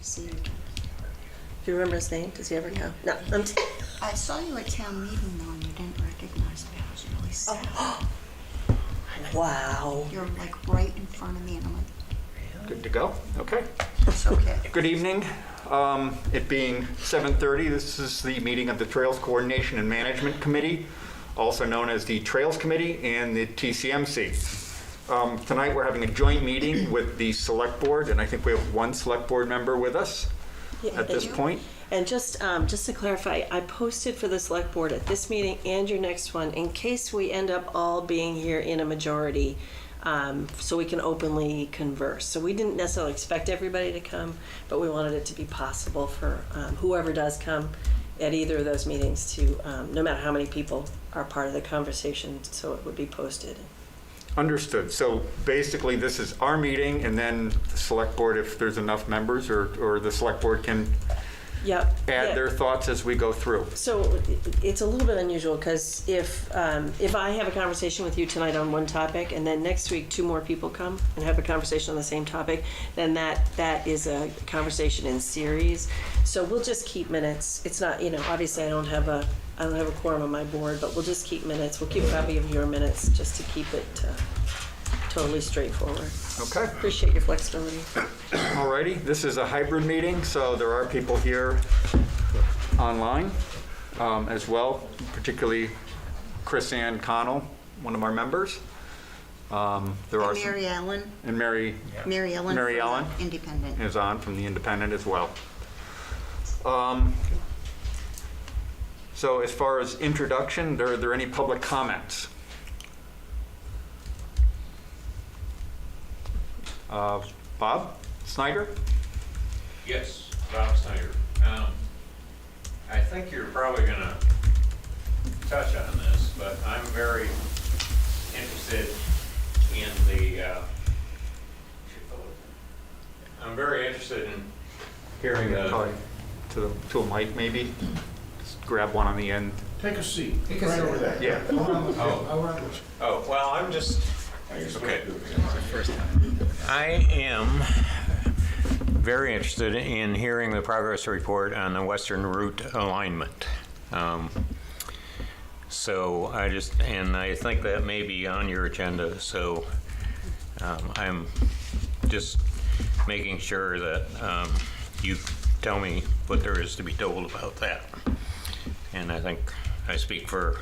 see you. Do you remember his name? Does he ever know? No. I saw you at town meeting though, and you didn't recognize me. I was really sad. Wow. You're like right in front of me, and I'm like, Good to go? Okay. it's okay. Good evening. It being 7:30, this is the meeting of the Trails Coordination and Management Committee, also known as the Trails Committee and the TCMC. Tonight we're having a joint meeting with the Select Board, and I think we have one Select Board member with us at this point. And just to clarify, I posted for the select board at this meeting and your next one in case we end up all being here in a majority, so we can openly converse. So we didn't necessarily expect everybody to come, but we wanted it to be possible for whoever does come at either of those meetings to, no matter how many people are part of the conversation, so it would be posted. Understood. So basically, this is our meeting, and then the Select Board, if there's enough members, or the Select Board can Yep. add their thoughts as we go through. So it's a little bit unusual because if I have a conversation with you tonight on one topic and then next week 2 more people come and have a conversation on the same topic, then that is a conversation in series. So we'll just keep minutes. It's not, obviously I don't have a quorum on my board, but we'll just keep minutes. We'll keep a copy of your minutes just to keep it totally straightforward. Okay. Appreciate your flexibility. Alrighty, this is a hybrid meeting, so there are people here online as well, particularly Chris Ann Connell, one of our members. There are some, Mary Ellen. and Mary Mary Ellen. Mary from Ellen. Independent. is on from the Independent as well. So as far as introduction, are there any public comments? Bob Snyder? Yes, Bob Snyder. I think you're probably going to touch on this, but I'm very interested in hearing Probably to a mic maybe, just grab one on the end. Take a seat, right over there. Yeah. Oh, well, I'm just, okay. I am very interested in hearing the progress report on the Western Route alignment. So I think that may be on your agenda, so I'm just making sure that you tell me what there is to be told about that. And I think I speak for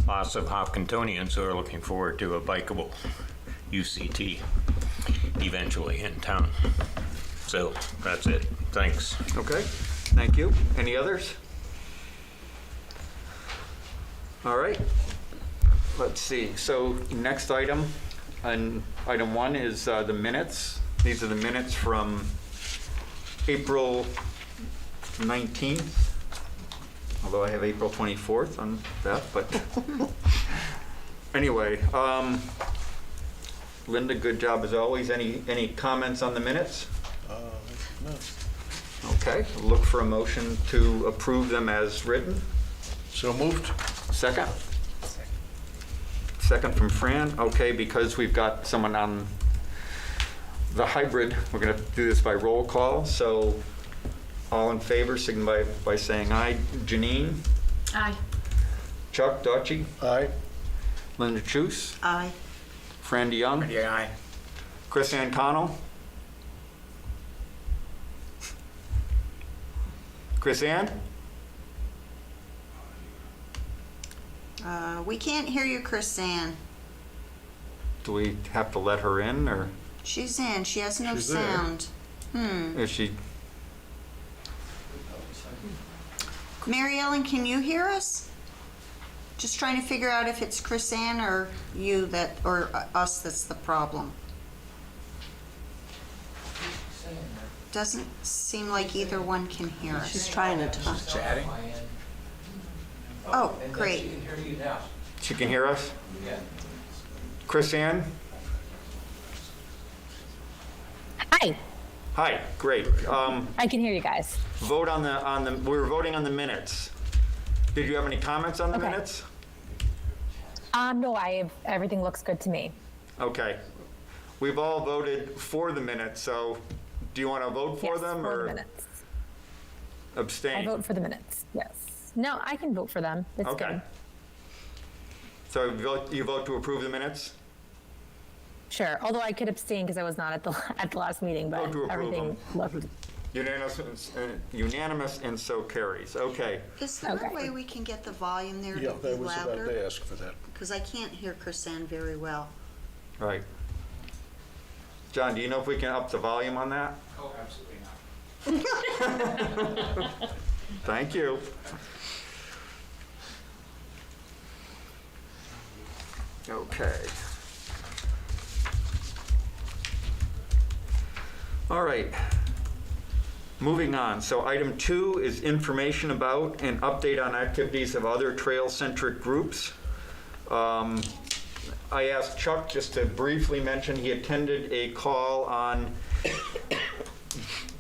lots of Hopkintonians who are looking forward to a bikeable UCT eventually in town. So that's it. Thanks. Okay, thank you. Any others? All right, let's see. So next item, and item 1 is the minutes. These are the minutes from April 19th, although I have April 24th on that, but anyway, Linda, good job as always. Any comments on the minutes? No. Okay, look for a motion to approve them as written. So moved? Second? Second from Fran. Okay, because we've got someone on the hybrid, we're going to do this by roll call. So all in favor, signify by saying aye. Janine? Aye. Chuck Dotchie? Aye. Linda Chus? Aye. Fran DeYoung? Yeah, aye. Chris Ann Connell? Chris Ann? We can't hear you, Chris Ann. Do we have to let her in, or She's in. She has no She's there. sound. is she? Mary Ellen, can you hear us? Just trying to figure out if it's Chris Ann or you or us that's the problem. Doesn't seem like either one can hear us. She's trying to talk. Chatting? Oh, great. She can hear you now. She can hear us? Yeah. Chris Ann? Hi, Hi, great. I can hear you guys. Vote on the, we were voting on the minutes. Did you have any comments on the Okay. minutes? No, everything looks good to me. Okay. We've all voted for the minutes, so do you want to vote for Yes, them for the or minutes. abstain? I vote for the minutes. Yes. No, I can vote for them. It's Okay. good. So you vote to approve the minutes? Sure. Although I could abstain because I was not at the at the last meeting, but Vote to approve everything looked. Unanimous and so carries. Okay. Is there Okay. a way we can get the volume there Yeah, to be I was about louder? to ask for that. Because I can't hear Chrisanne very well. Right. John, do you know if we can up the volume on that? Oh, absolutely not. Thank you. Okay. All right. Moving on. So item 2 is information about and update on activities of other trail-centric groups. I asked Chuck just to briefly mention he attended a call on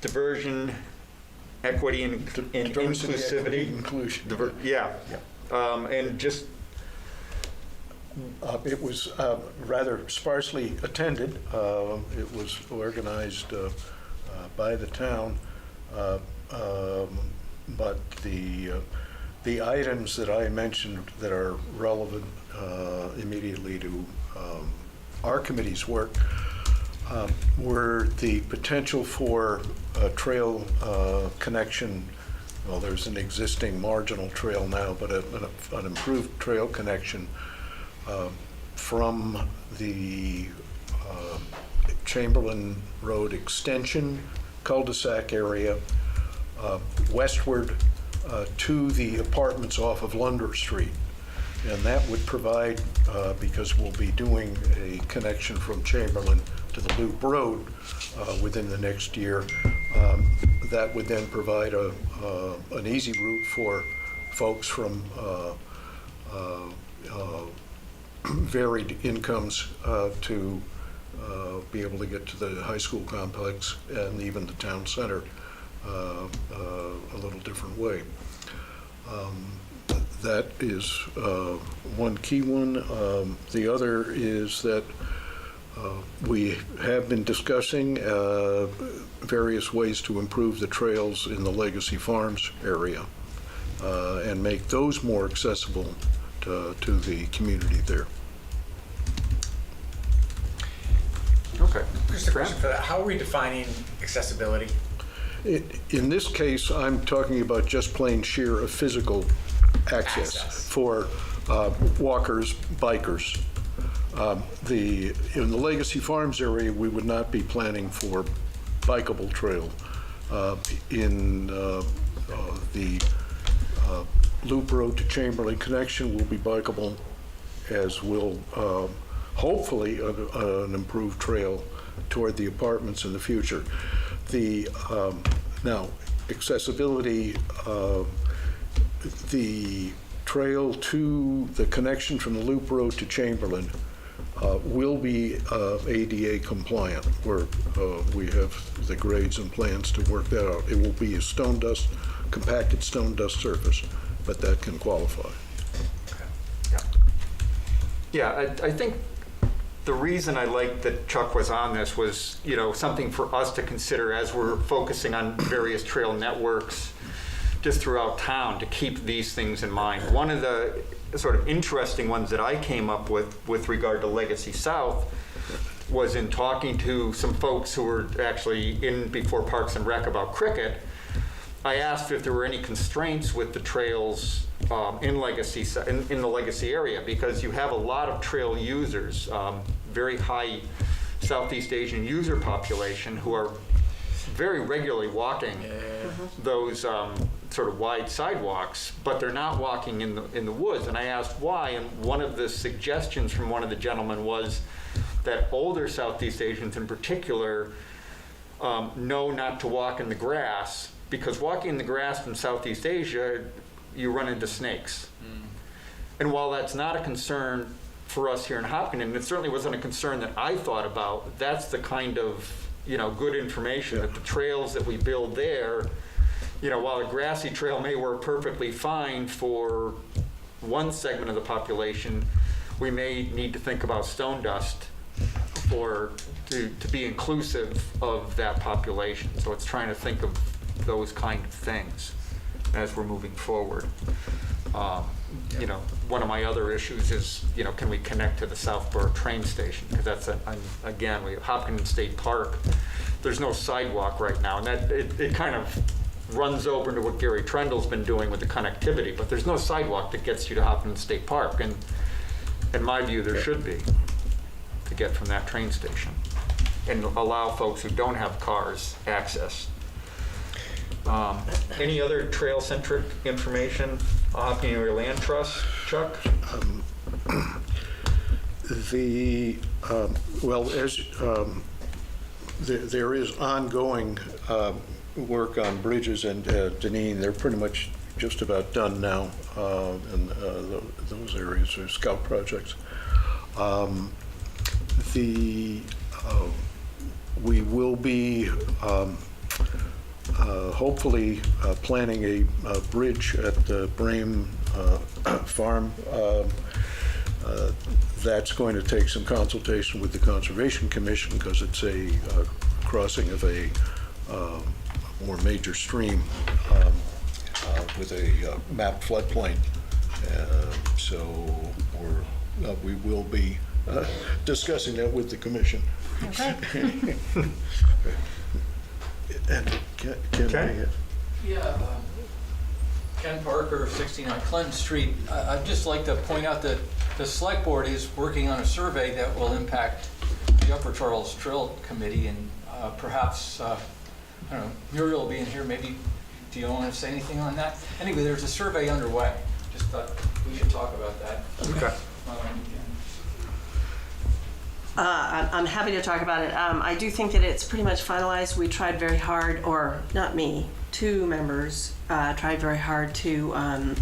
diversion, equity, and Diversity, equity, inclusivity. inclusion. Yeah. And just, It was rather sparsely attended. It was organized by the town, but the items that I mentioned that are relevant immediately to our committee's work were the potential for a trail connection. Well, there's an existing marginal trail now, but an improved trail connection from the Chamberlain Road extension cul-de-sac area westward to the apartments off of Lunder Street. And that would provide, because we'll be doing a connection from Chamberlain to the Loop Road within the next year, that would then provide an easy route for folks from varied incomes to be able to get to the high school complex and even the town center a little different way. That is one key one. The other is that we have been discussing various ways to improve the trails in the Legacy Farms area and make those more accessible to the community there. okay. Just a question for that. How are we defining accessibility? In this case, I'm talking about just plain sheer physical access for walkers, bikers. In the Legacy Farms area, we would not be planning for bikeable trail. In the Loop Road to Chamberlain connection will be bikeable, as will hopefully an improved trail toward the apartments in the future. Now, accessibility, the trail to the connection from the Loop Road to Chamberlain will be ADA compliant, where we have the grades and plans to work that out. It will be a stone dust, compacted stone dust surface, but that can qualify. Yeah, I think the reason I liked that Chuck was on this was, something for us to consider as we're focusing on various trail networks just throughout town, to keep these things in mind. One of the sort of interesting ones that I came up with regard to Legacy South was in talking to some folks who were actually in before Parks and Rec about cricket. I asked if there were any constraints with the trails in the Legacy area, because you have a lot of trail users, very high Southeast Asian user population who are very regularly walking those sort of wide sidewalks, but they're not walking in the woods. And I asked why, and one of the suggestions from one of the gentlemen was that older Southeast Asians in particular know not to walk in the grass, because walking in the grass in Southeast Asia, you run into snakes. And while that's not a concern for us here in Hopkinton, it certainly wasn't a concern that I thought about. That's the kind of good information that the trails that we build there, while a grassy trail may work perfectly fine for one segment of the population, we may need to think about stone dust to be inclusive of that population. So it's trying to think of those kind of things as we're moving forward. You know, one of my other issues is, you know, can we connect to the Southborough train station? Because that's, again, we have Hopkins State Park. There's no sidewalk right now, and that it kind of runs over to what Gary Trendle's been doing with the connectivity, but there's no sidewalk that gets you to Hopkins State Park, and in my view, there should be, to get from that train station, and allow folks who don't have cars access. Any other trail-centric information? Hopkins Area Land Trust, Chuck? Well, there is ongoing work on bridges and Deneen. They're pretty much just about done now in those areas, or scout projects. We will be hopefully planning a bridge at the Brame Farm. That's going to take some consultation with the Conservation Commission because it's a crossing of a more major stream with a mapped floodplain. So we will be discussing that with the Commission. Okay. And Ken, Ken? Yeah, Ken Parker, 69 Clinton Street. I'd just like to point out that the Select Board is working on a survey that will impact the Upper Charles Trail Committee, and perhaps, I don't know, Muriel will be in here, maybe, do you want to say anything on that? Anyway, there's a survey underway. Just thought we should talk about that. Okay. I'm happy to talk about it. I do think that it's pretty much finalized. We tried very hard, or not me, 2 members tried very hard to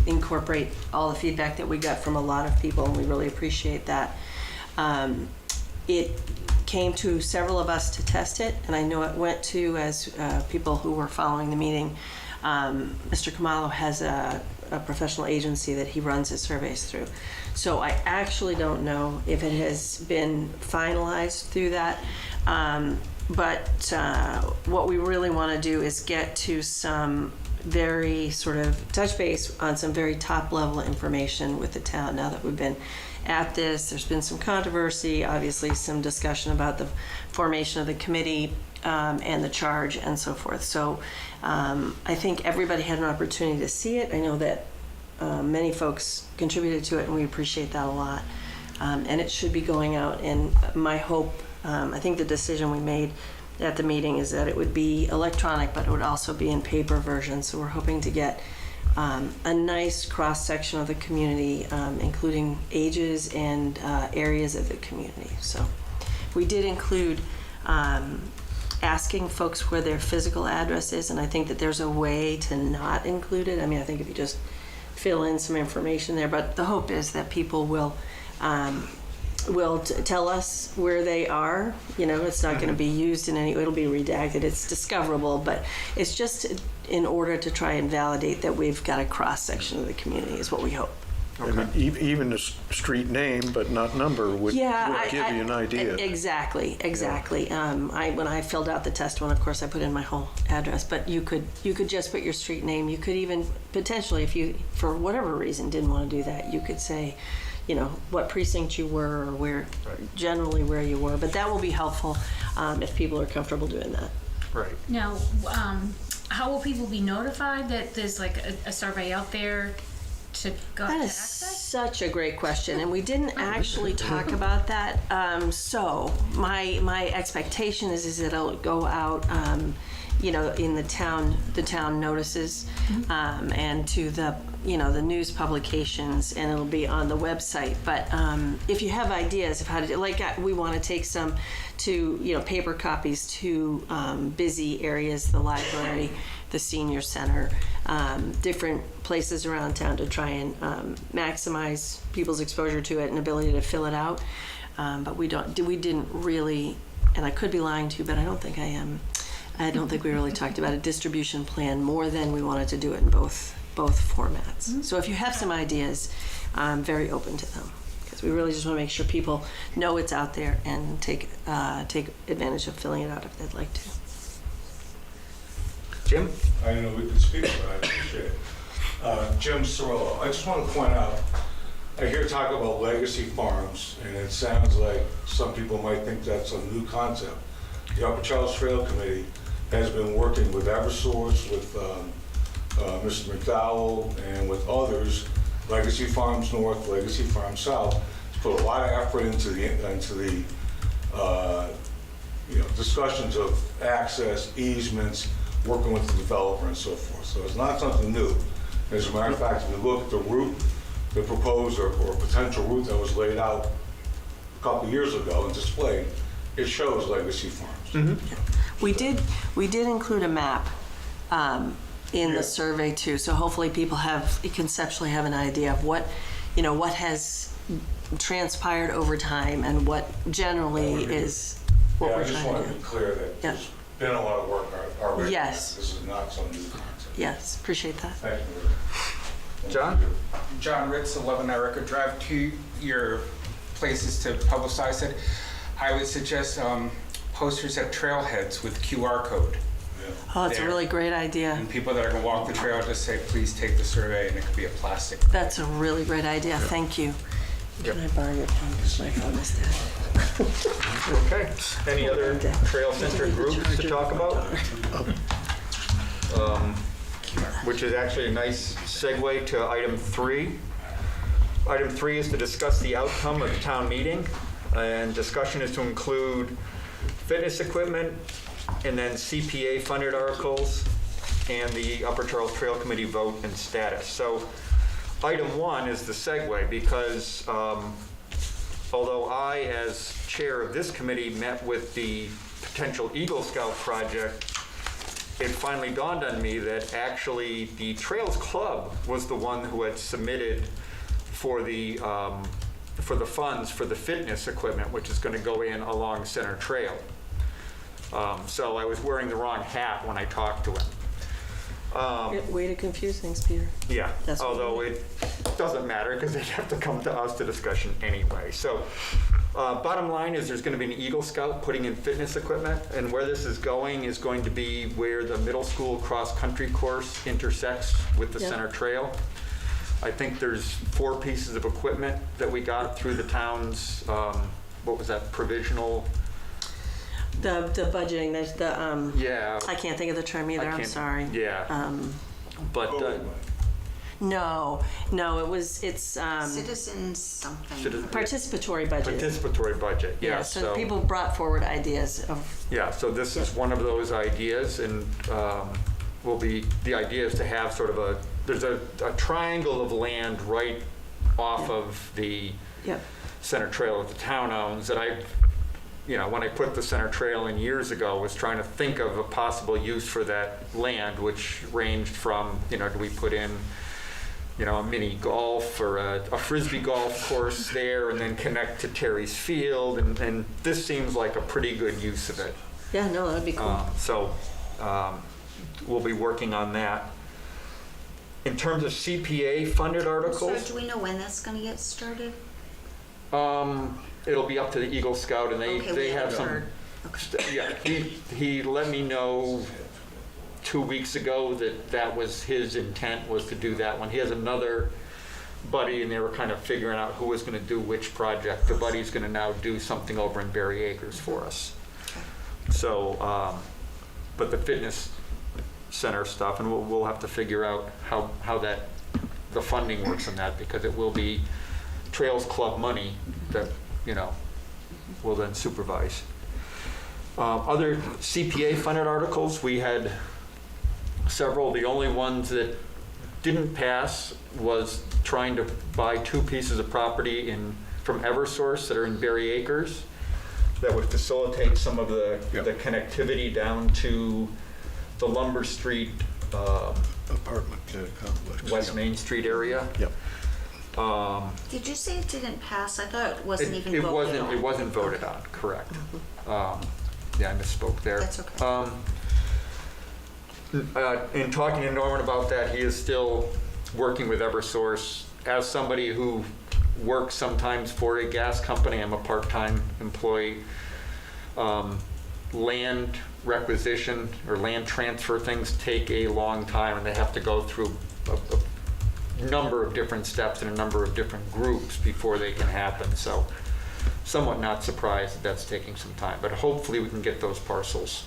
incorporate all the feedback that we got from a lot of people, and we really appreciate that. It came to several of us to test it, and I know it went to, as people who were following the meeting, Mr. Kamalo has a professional agency that he runs his surveys through. So I actually don't know if it has been finalized through that. But what we really want to do is get to some very sort of touch base on some very top level information with the town now that we've been at this. There's been some controversy, obviously some discussion about the formation of the committee and the charge and so forth. So I think everybody had an opportunity to see it. I know that many folks contributed to it, and we appreciate that a lot. And it should be going out, and my hope, I think the decision we made at the meeting is that it would be electronic, but it would also be in paper version. So we're hoping to get a nice cross-section of the community, including ages and areas of the community. So we did include asking folks where their physical address is, and I think that there's a way to not include it. I mean, I think if you just fill in some information there, but the hope is that people will tell us where they are. You know, it's not going to be used in any, it'll be redacted, it's discoverable, but it's just in order to try and validate that we've got a cross-section of the community is what we hope. I mean, even a street name but not number would give you an idea. Exactly. When I filled out the test one, of course, I put in my whole address, but you could just put your street name. You could even potentially, if you, for whatever reason, didn't want to do that, you could say, you know, what precinct you were or where, generally where you were. But that will be helpful if people are comfortable doing that. Right. Now, how will people be notified that there's like a survey out there to go That to is access? such a great question, and we didn't actually talk about that. So my expectation is it'll go out, you know, in the town notices, and to the, you know, the news publications, and it'll be on the website. But if you have ideas of how to do, like we want to take some to, you know, paper copies to busy areas, the library, the senior center, different places around town to try and maximize people's exposure to it and ability to fill it out. But we didn't really, and I could be lying to you, but I don't think I am. I don't think we really talked about a distribution plan more than we wanted to do it in both formats. So if you have some ideas, I'm very open to them. because we really just want to make sure people know it's out there and take advantage of filling it out if they'd like to. Jim? I didn't know we could speak, but I appreciate it. Jim Cirillo, I just want to point out, I hear talk about legacy farms, and it sounds like some people might think that's a new concept. The Upper Charles Trail Committee has been working with Eversource, with Mr. McDowell, and with others, Legacy Farms North, Legacy Farms South, to put a lot of effort into the discussions of access, easements, working with the developer and so forth. So it's not something new. As a matter of fact, if you look at the route, the proposed or potential route that was laid out a couple of years ago and displayed, it shows Legacy Farms. We did include a map in the survey too, so hopefully people conceptually have an idea of what has transpired over time and what generally is what Yeah, I we're just trying want to to do. be clear that Yeah. there's been a lot of work already. Yes. This is not some new concept. Yes, appreciate that. Thank you. John? John Ritz, 11 Erica Drive, to your places to publicize it. I would suggest posters at trailheads with QR code. Oh, it's a There. really great idea. And people that are going to walk the trail just say, please take the survey, and it could be a plastic. That's a really great idea. Thank you. Can I borrow your pen? Because my phone is dead. Okay. Any other trail-centered groups to talk about? Which is actually a nice segue to item 3. Item 3 is to discuss the outcome of the town meeting, and discussion is to include fitness equipment, and then CPA funded articles, and the Upper Charles Trail Committee vote and status. So item 1 is the segue, because although I, as chair of this committee, met with the potential Eagle Scout project, it finally dawned on me that actually the Trails Club was the one who had submitted for the funds for the fitness equipment, which is going to go in along Center Trail. So I was wearing the wrong hat when I talked to him. Way to confuse things, Peter. Yeah, That's what although it doesn't matter because they'd have to come to us to discussion anyway. So bottom line is there's going to be an Eagle Scout putting in fitness equipment, and where this is going to be where the middle school cross-country course intersects with the Yep. Center Trail. I think there's 4 pieces of equipment that we got through the town's, what was that, provisional? The budgeting, there's the, Yeah. I can't think of the term either, I I'm can't- sorry. Yeah. But No, it's Citizens something. participatory budget. participatory budget, yeah. Yeah, so people brought forward ideas of, Yeah, so this is one of those ideas, and the idea is to have sort of there's a triangle of land right off of the yep, Center Trail that the town owns, that when I put the Center Trail in years ago, was trying to think of a possible use for that land, which ranged from, do we put in, a mini golf or a Frisbee golf course there and then connect to Terry's Field, and this seems like a pretty good use of it. yeah, no, that'd be cool. So we'll be working on that. In terms of CPA funded So articles, do we know when that's going to get started? it'll be up to the Eagle Scout, and Okay, we they have haven't some. heard. Okay. Yeah, he let me know 2 weeks ago that was his intent, was to do that one. He has another buddy, and they were kind of figuring out who was going to do which project. The buddy's going to now do something over in Berry Acres for us. So, but the fitness center stuff, and we'll have to figure out how the funding works in that, because it will be Trails Club money that, will then supervise. Other CPA funded articles, we had several. The only ones that didn't pass was trying to buy 2 pieces of property from Eversource that are in Berry Acres that would facilitate some of the connectivity down to the Lumber Street, Apartment complex. West Yep. Main Street area. Yep. Did you say it didn't pass? I thought it wasn't even It voted on. wasn't voted on, correct. Yeah, I misspoke there. That's okay. In talking to Norman about that, he is still working with Eversource. As somebody who work sometimes for a gas company. I'm a part-time employee. Land requisition or land transfer things take a long time, and they have to go through a number of different steps and a number of different groups before they can happen. So somewhat not surprised that that's taking some time, but hopefully we can get those parcels.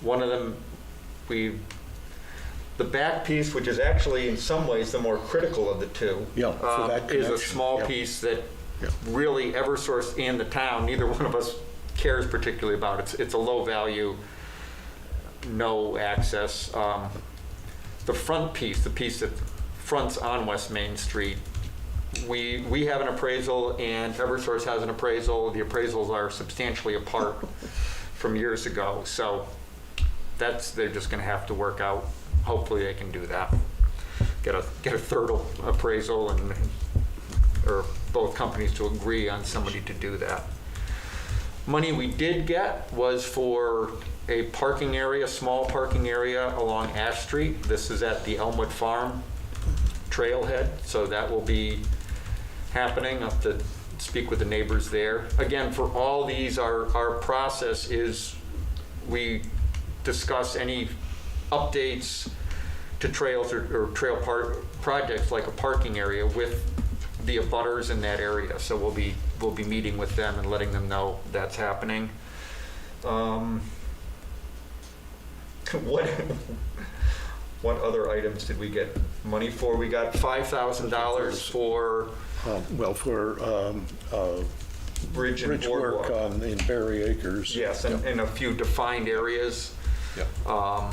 One of them, the back piece, which is actually in some ways the more critical of the two, Yeah, for that is a connection, small yeah. piece that Yeah. really Eversource and the town, neither one of us cares particularly about. It's a low value, no access. The front piece, the piece that fronts on West Main Street, we have an appraisal and Eversource has an appraisal. The appraisals are substantially apart from years ago. So they're just gonna have to work out. Hopefully they can do that. Get a third appraisal or both companies to agree on somebody to do that. Money we did get was for a parking area, small parking area along Ash Street. This is at the Elmwood Farm trailhead, so that will be happening. I'll have to speak with the neighbors there. Again, for all these, our process is we discuss any updates to trails or trail projects like a parking area with the abutters in that area. So we'll be meeting with them and letting them know that's happening. What other items did we get money for? We got $5,000 for bridge and Bridge work boardwalk. in Berry Acres. Yes, and in a few defined areas. Yeah.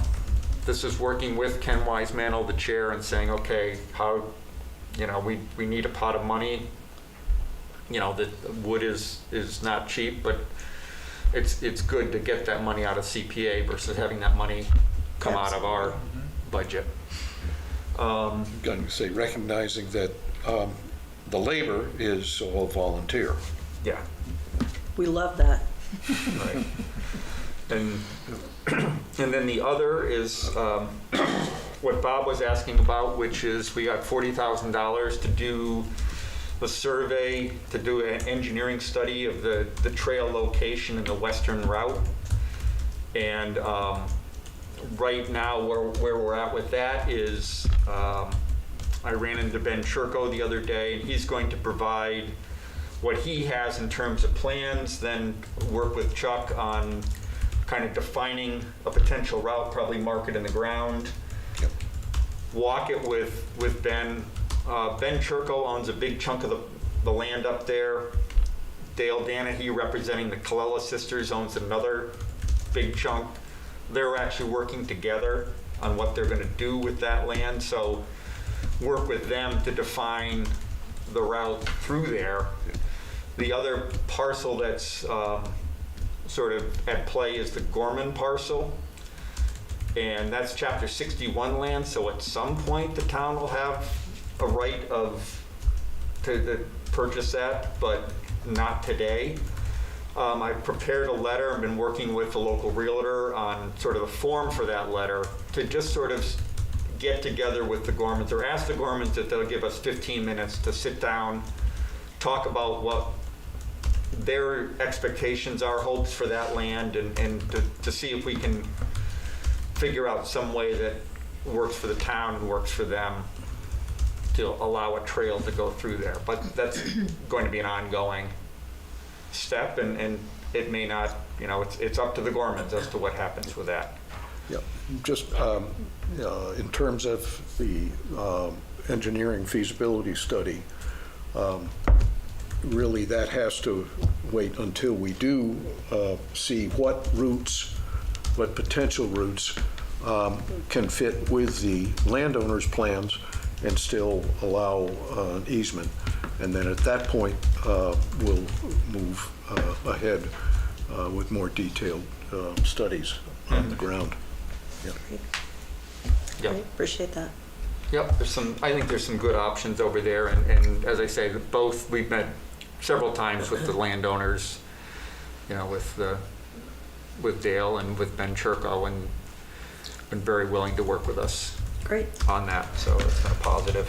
This is working with Ken Wisemantle, the chair, and saying, okay, how, we need a pot of money. The wood is not cheap, but it's good to get that money out of CPA versus having that money come out of our budget. I'm going to say, recognizing that the labor is all volunteer. Yeah. We love that. Right. And then the other is what Bob was asking about, which is we got $40,000 to do the survey, to do an engineering study of the trail location and the western route. And right now, where we're at with that is I ran into Ben Churko the other day, and he's going to provide what he has in terms of plans, then work with Chuck on kind of defining a potential route, probably mark it in the ground, walk it with Ben. Ben Churko owns a big chunk of the land up there. Dale Danahy, representing the Colella sisters, owns another big chunk. They're actually working together on what they're going to do with that land. So work with them to define the route through there. The other parcel that's sort of at play is the Gorman parcel. And that's Chapter 61 land, so at some point the town will have a right to purchase that, but not today. I prepared a letter and been working with the local realtor on sort of a form for that letter to just sort of get together with the Gormans, or ask the Gormans if they'll give us 15 minutes to sit down, talk about what their expectations are, hopes for that land, and to see if we can figure out some way that works for the town and works for them to allow a trail to go through there. But that's going to be an ongoing step, and it may not, it's up to the Gormans as to what happens with that. Yeah, just in terms of the engineering feasibility study, really that has to wait until we do see what potential routes can fit with the landowner's plans and still allow an easement. And then at that point, we'll move ahead with more detailed studies on the ground. Yeah. Yep. Great, appreciate that. Yep, I think there's some good options over there, and as I say, we've met several times with the landowners, with Dale and with Ben Churko, and been very willing to work with us Great. on that, so it's been a positive.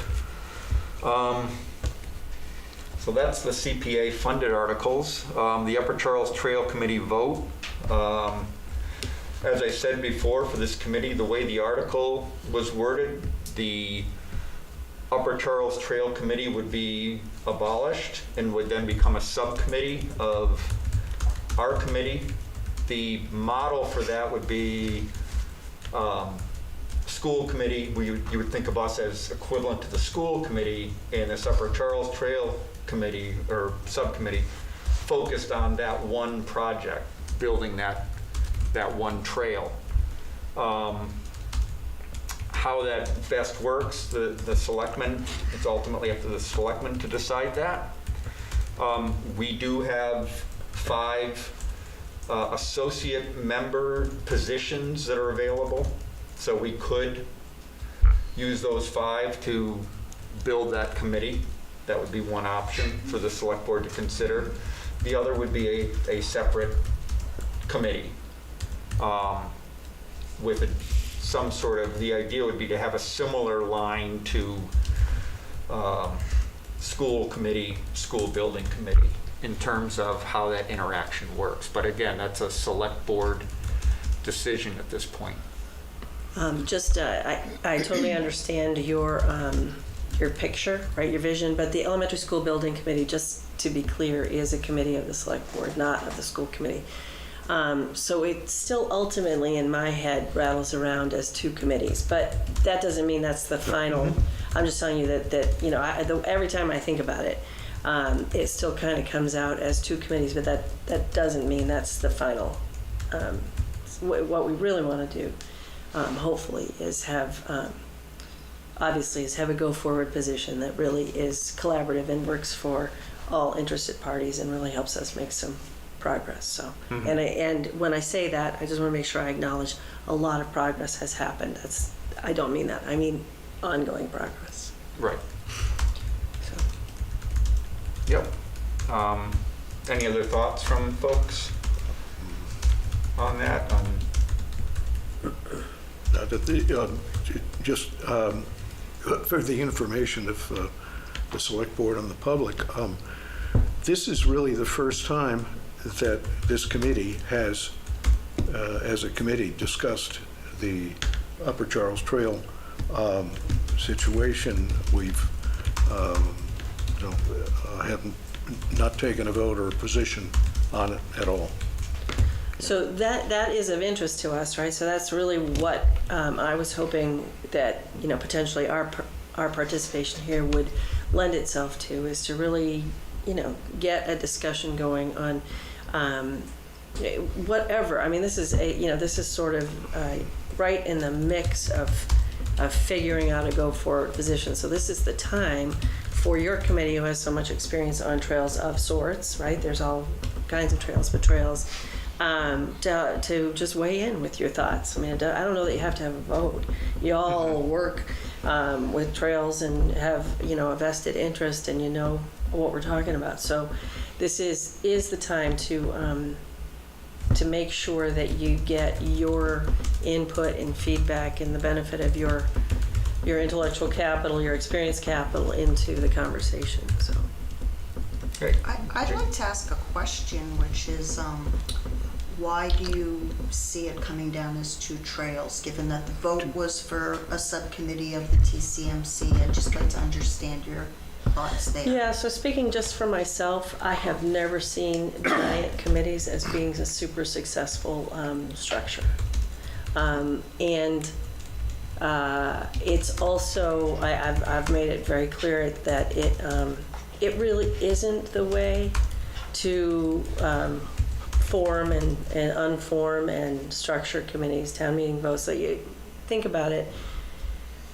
So that's the CPA funded articles. The Upper Charles Trail Committee vote. As I said before, for this committee, the way the article was worded, the Upper Charles Trail Committee would be abolished and would then become a subcommittee of our committee. The model for that would be school committee. You would think of us as equivalent to the school committee, and this Upper Charles Trail Committee or subcommittee focused on that one project, building that one trail. How that best works, the selectmen, it's ultimately up to the selectmen to decide that. We do have 5 associate member positions that are available, so we could use those 5 to build that committee. That would be one option for the select board to consider. The other would be a separate committee with some sort of, the idea would be to have a similar line to school committee, school building committee in terms of how that interaction works. But again, that's a select board decision at this point. I totally understand your picture, right, your vision, but the Elementary School Building Committee, just to be clear, is a committee of the select board, not of the school committee. So it still ultimately, in my head, rattles around as 2 committees, but that doesn't mean that's the final. I'm just telling you that you know, every time I think about it, it still kind of comes out as 2 committees, but that doesn't mean that's the final. What we really want to do, hopefully, is have a go-forward position that really is collaborative and works for all interested parties and really helps us make some progress. So, and when I say that, I just want to make sure I acknowledge a lot of progress has happened. I don't mean that. I mean ongoing progress. Right. So. Yep. Any other thoughts from folks on that? Just for the information of the select board and the public, this is really the first time that this committee has, as a committee, discussed the Upper Charles Trail situation. We've haven't not taken a vote or a position on it at all. So that is of interest to us, right? So that's really what I was hoping that, you know, potentially our participation here would lend itself to, is to really, you know, get a discussion going on whatever. I mean, this is sort of right in the mix of figuring out a go-forward position. So this is the time for your committee, who has so much experience on trails of sorts, right? There's all kinds of trails, but trails, to just weigh in with your thoughts. I mean, I don't know that you have to have a vote. You all work with trails and have, you know, a vested interest, and you know what we're talking about. So this is the time to make sure that you get your input and feedback and the benefit of your intellectual capital, your experience capital into the conversation. So. Great. I'd like to ask a question, which is, why do you see it coming down as 2 trails, given that the vote was for a subcommittee of the TCMC? I'd just like to understand your thoughts there. Yeah, so speaking just for myself, I have never seen giant committees as being a super successful structure. It's also, I've made it very clear that it really isn't the way to form and unform and structure committees, town meeting votes. So you think about it.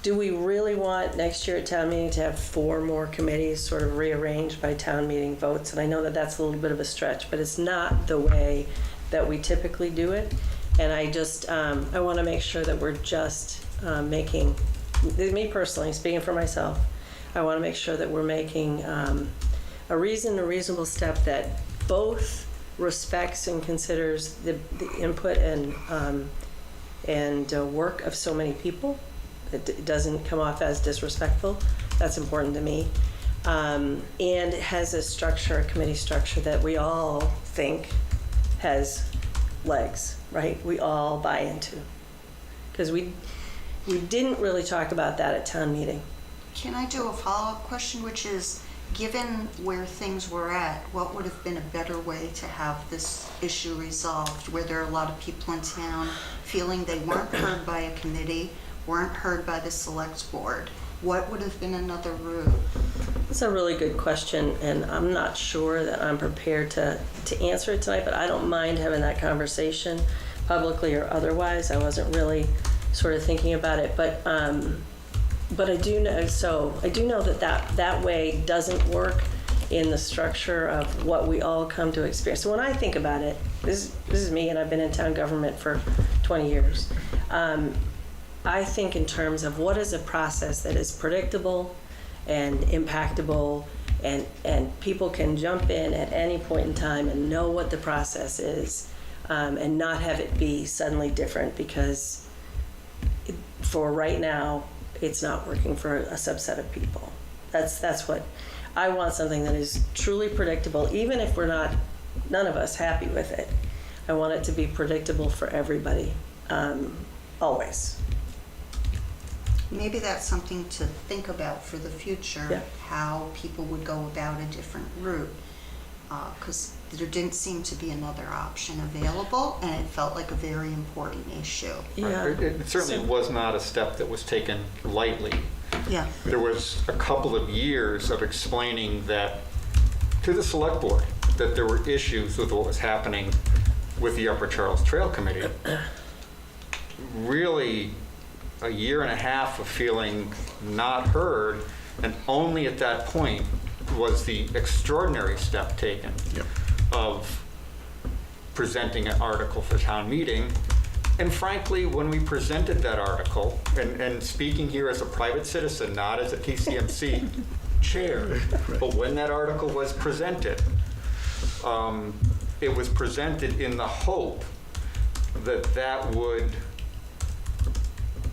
Do we really want next year at town meeting to have 4 more committees sort of rearranged by town meeting votes? And I know that that's a little bit of a stretch, but it's not the way that we typically do it. And I just, I want to make sure that we're just making, me personally, speaking for myself, I want to make sure that we're making a reasonable step that both respects and considers the input and work of so many people. It doesn't come off as disrespectful. That's important to me. and it has a structure, a committee structure that we all think has legs, right? We all buy into. Because we didn't really talk about that at town meeting. Can I do a follow-up question, which is, given where things were at, what would have been a better way to have this issue resolved, where there are a lot of people in town feeling they weren't heard by a committee, weren't heard by the select board? What would have been another route? That's a really good question, and I'm not sure that I'm prepared to answer it tonight, but I don't mind having that conversation publicly or otherwise. I wasn't really sort of thinking about it, but I do know, that way doesn't work in the structure of what we all come to experience. So when I think about it, this is me, and I've been in town government for 20 years. I think in terms of what is a process that is predictable and impactable, and people can jump in at any point in time and know what the process is, and not have it be suddenly different because for right now, it's not working for a subset of people. That's what I want, something that is truly predictable, even if we're not, none of us, happy with it. I want it to be predictable for everybody, always. Maybe that's something to think about for the future, Yeah. how people would go about a different route. Because there didn't seem to be another option available, and it felt like a very important issue. Yeah. It certainly was not a step that was taken lightly. Yeah. There was a couple of years of explaining that to the select board that there were issues with what was happening with the Upper Charles Trail Committee. Really a year and a half of feeling not heard, and only at that point was the extraordinary step taken of presenting an article for town meeting. And frankly, when we presented that article, and speaking here as a private citizen, not as a TCMC chair, but when that article was presented, it was presented in the hope that that would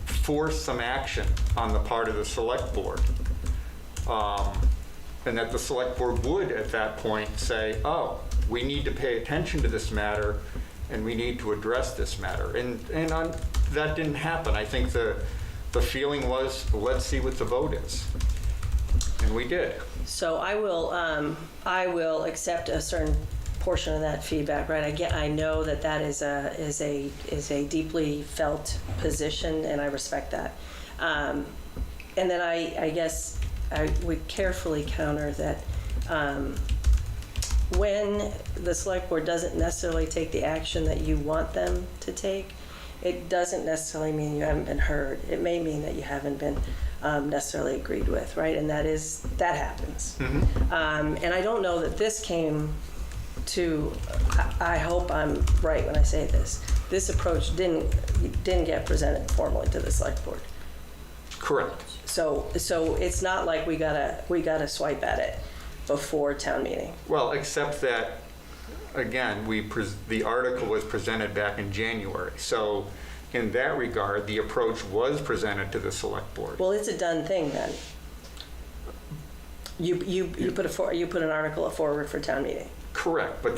force some action on the part of the select board. And that the select board would at that point say, oh, we need to pay attention to this matter and we need to address this matter. And that didn't happen. I think the feeling was, let's see what the vote is. And we did. So I will accept a certain portion of that feedback, right? I know that is a deeply felt position, and I respect that. And then I guess I would carefully counter that when the select board doesn't necessarily take the action that you want them to take, it doesn't necessarily mean you haven't been heard. It may mean that you haven't been necessarily agreed with, right? And that happens. Mm-hmm. And I don't know that this came to, I hope I'm right when I say this approach didn't get presented formally to the select board. Correct. So it's not like we gotta swipe at it before town meeting. Well, except that, again, the article was presented back in January. So in that regard, the approach was presented to the select board. Well, it's a done thing then. You put an article forward for town meeting. Correct, but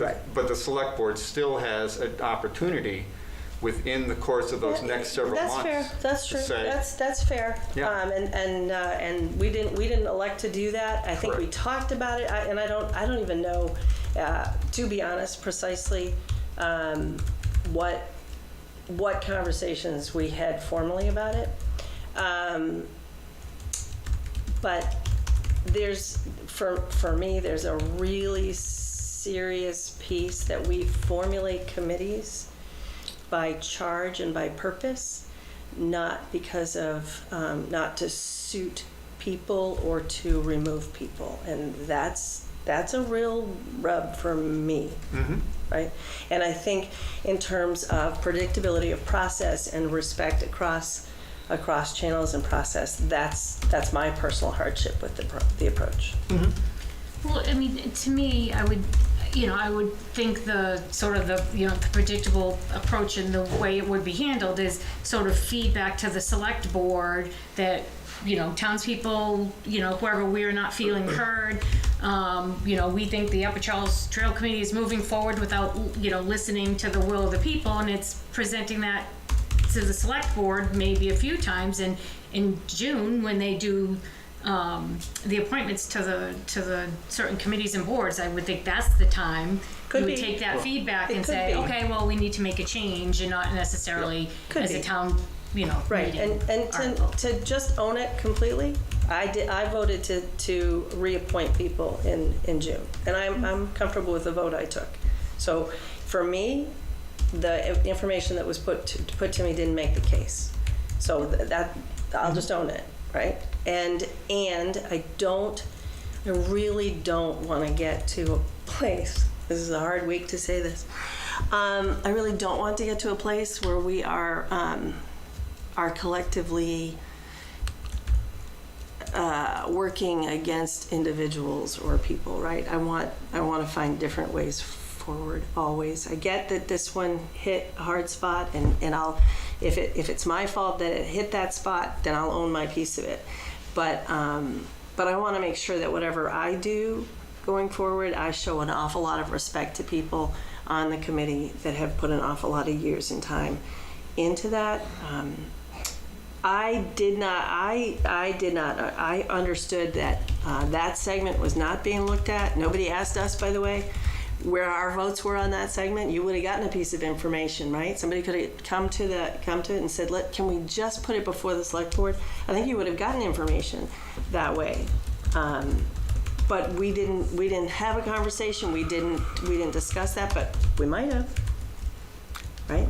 the select board still has an opportunity within the course of those next several months. That's fair. That's true. Say, That's fair. Yeah. And we didn't elect to do that. I think we Correct. talked about it, and I don't even know, to be honest, precisely what conversations we had formally about it. But for me, there's a really serious piece that we formulate committees by charge and by purpose, not because of, not to suit people or to remove people. And that's a real rub for me, right? And I think in terms of predictability of process and respect across channels and process, that's my personal hardship with the approach. Well, I mean, to me, I would think the predictable approach and the way it would be handled is sort of feedback to the select board that townspeople, whoever, we're not feeling heard. We think the Upper Charles Trail Committee is moving forward without, listening to the will of the people, and it's presenting that to the select board maybe a few times. And in June, when they do the appointments to the certain committees and boards, I would think that's the time Could you would be. take that feedback It and could say, be. okay, well, we need to make a change, and not necessarily Could as be. a town, Right, meeting and article. to just own it completely, I voted to reappoint people in June, and I'm comfortable with the vote I took. So for me, the information that was put to me didn't make the case. So that, I'll just own it, right? And I really don't want to get to a place, this is a hard week to say this, I really don't want to get to a place where we are collectively working against individuals or people, right? I want to find different ways forward always. I get that this one hit a hard spot, and I'll, if it's my fault that it hit that spot, then I'll own my piece of it. But I want to make sure that whatever I do going forward, I show an awful lot of respect to people on the committee that have put an awful lot of years and time into that. I understood that that segment was not being looked at. Nobody asked us, by the way, where our votes were on that segment. You would have gotten a piece of information, right? Somebody could have come to it and said, can we just put it before the select board? I think you would have gotten information that way. But we didn't have a conversation. We didn't discuss that, but we might have, right?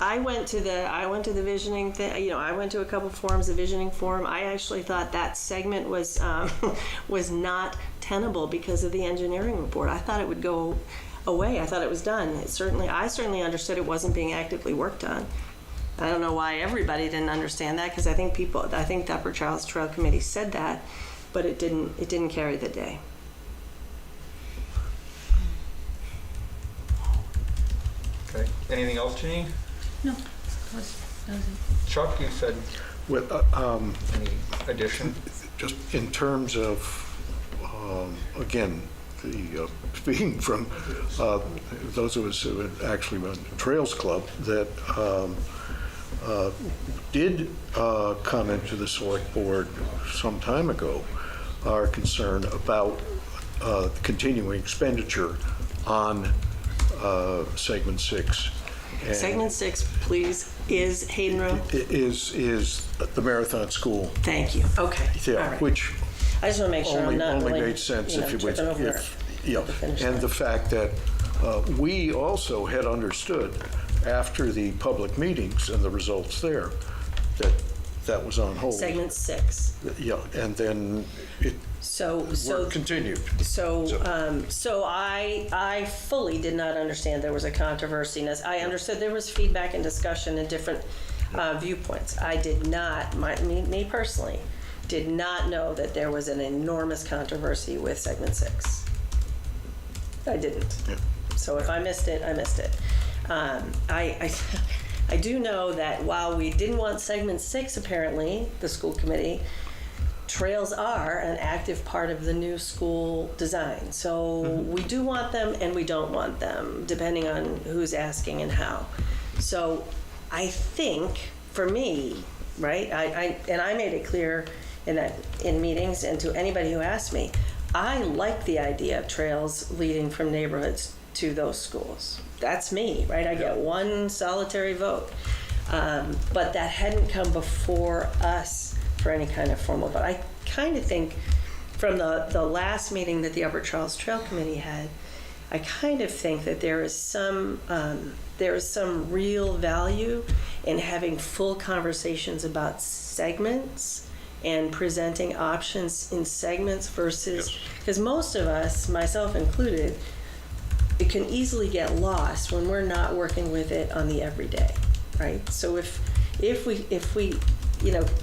I went to the visioning thing. I went to a couple forums, the visioning forum. I actually thought that segment was not tenable because of the engineering report. I thought it would go away. I thought it was done. I certainly understood it wasn't being actively worked on. I don't know why everybody didn't understand that, because I think the Upper Charles Trail Committee said that, but it didn't carry the day. Okay, anything else, Janine? No, that was it. Chuck, you said With, any addition? just in terms of, again, speaking from those of us who had actually run the Trails Club, that did comment to the select board some time ago, our concern about continuing expenditure on segment 6. And Segment 6, please, is Hayden Road? is the Marathon School. Thank you. Okay. Yeah, All right. which I just want to make sure I'm not only really, made sense if it was, tripping over yeah, the finish and line. the fact that we also had understood after the public meetings and the results there that was on hold. Segment 6. Yeah, and then it So continued. So I fully did not understand there was a controversy. I understood there was feedback and discussion and different viewpoints. I did not, me personally, did not know that there was an enormous controversy with segment 6. I didn't. Yeah. So if I missed it, I missed it. I do know that while we didn't want segment 6, apparently, the school committee, trails are an active part of the new school design. So we do want them and we don't want them, depending on who's asking and how. So I think, for me, right, I made it clear in meetings and to anybody who asked me, I like the idea of trails leading from neighborhoods to those schools. That's me, right? I get one solitary vote. But that hadn't come before us for any kind of formal vote. I kind of think from the last meeting that the Upper Charles Trail Committee had, I kind of think that there is some real value in having full conversations about segments and presenting options in segments versus, because most of us, myself included, it can easily get lost when we're not working with it on the everyday, right? So if we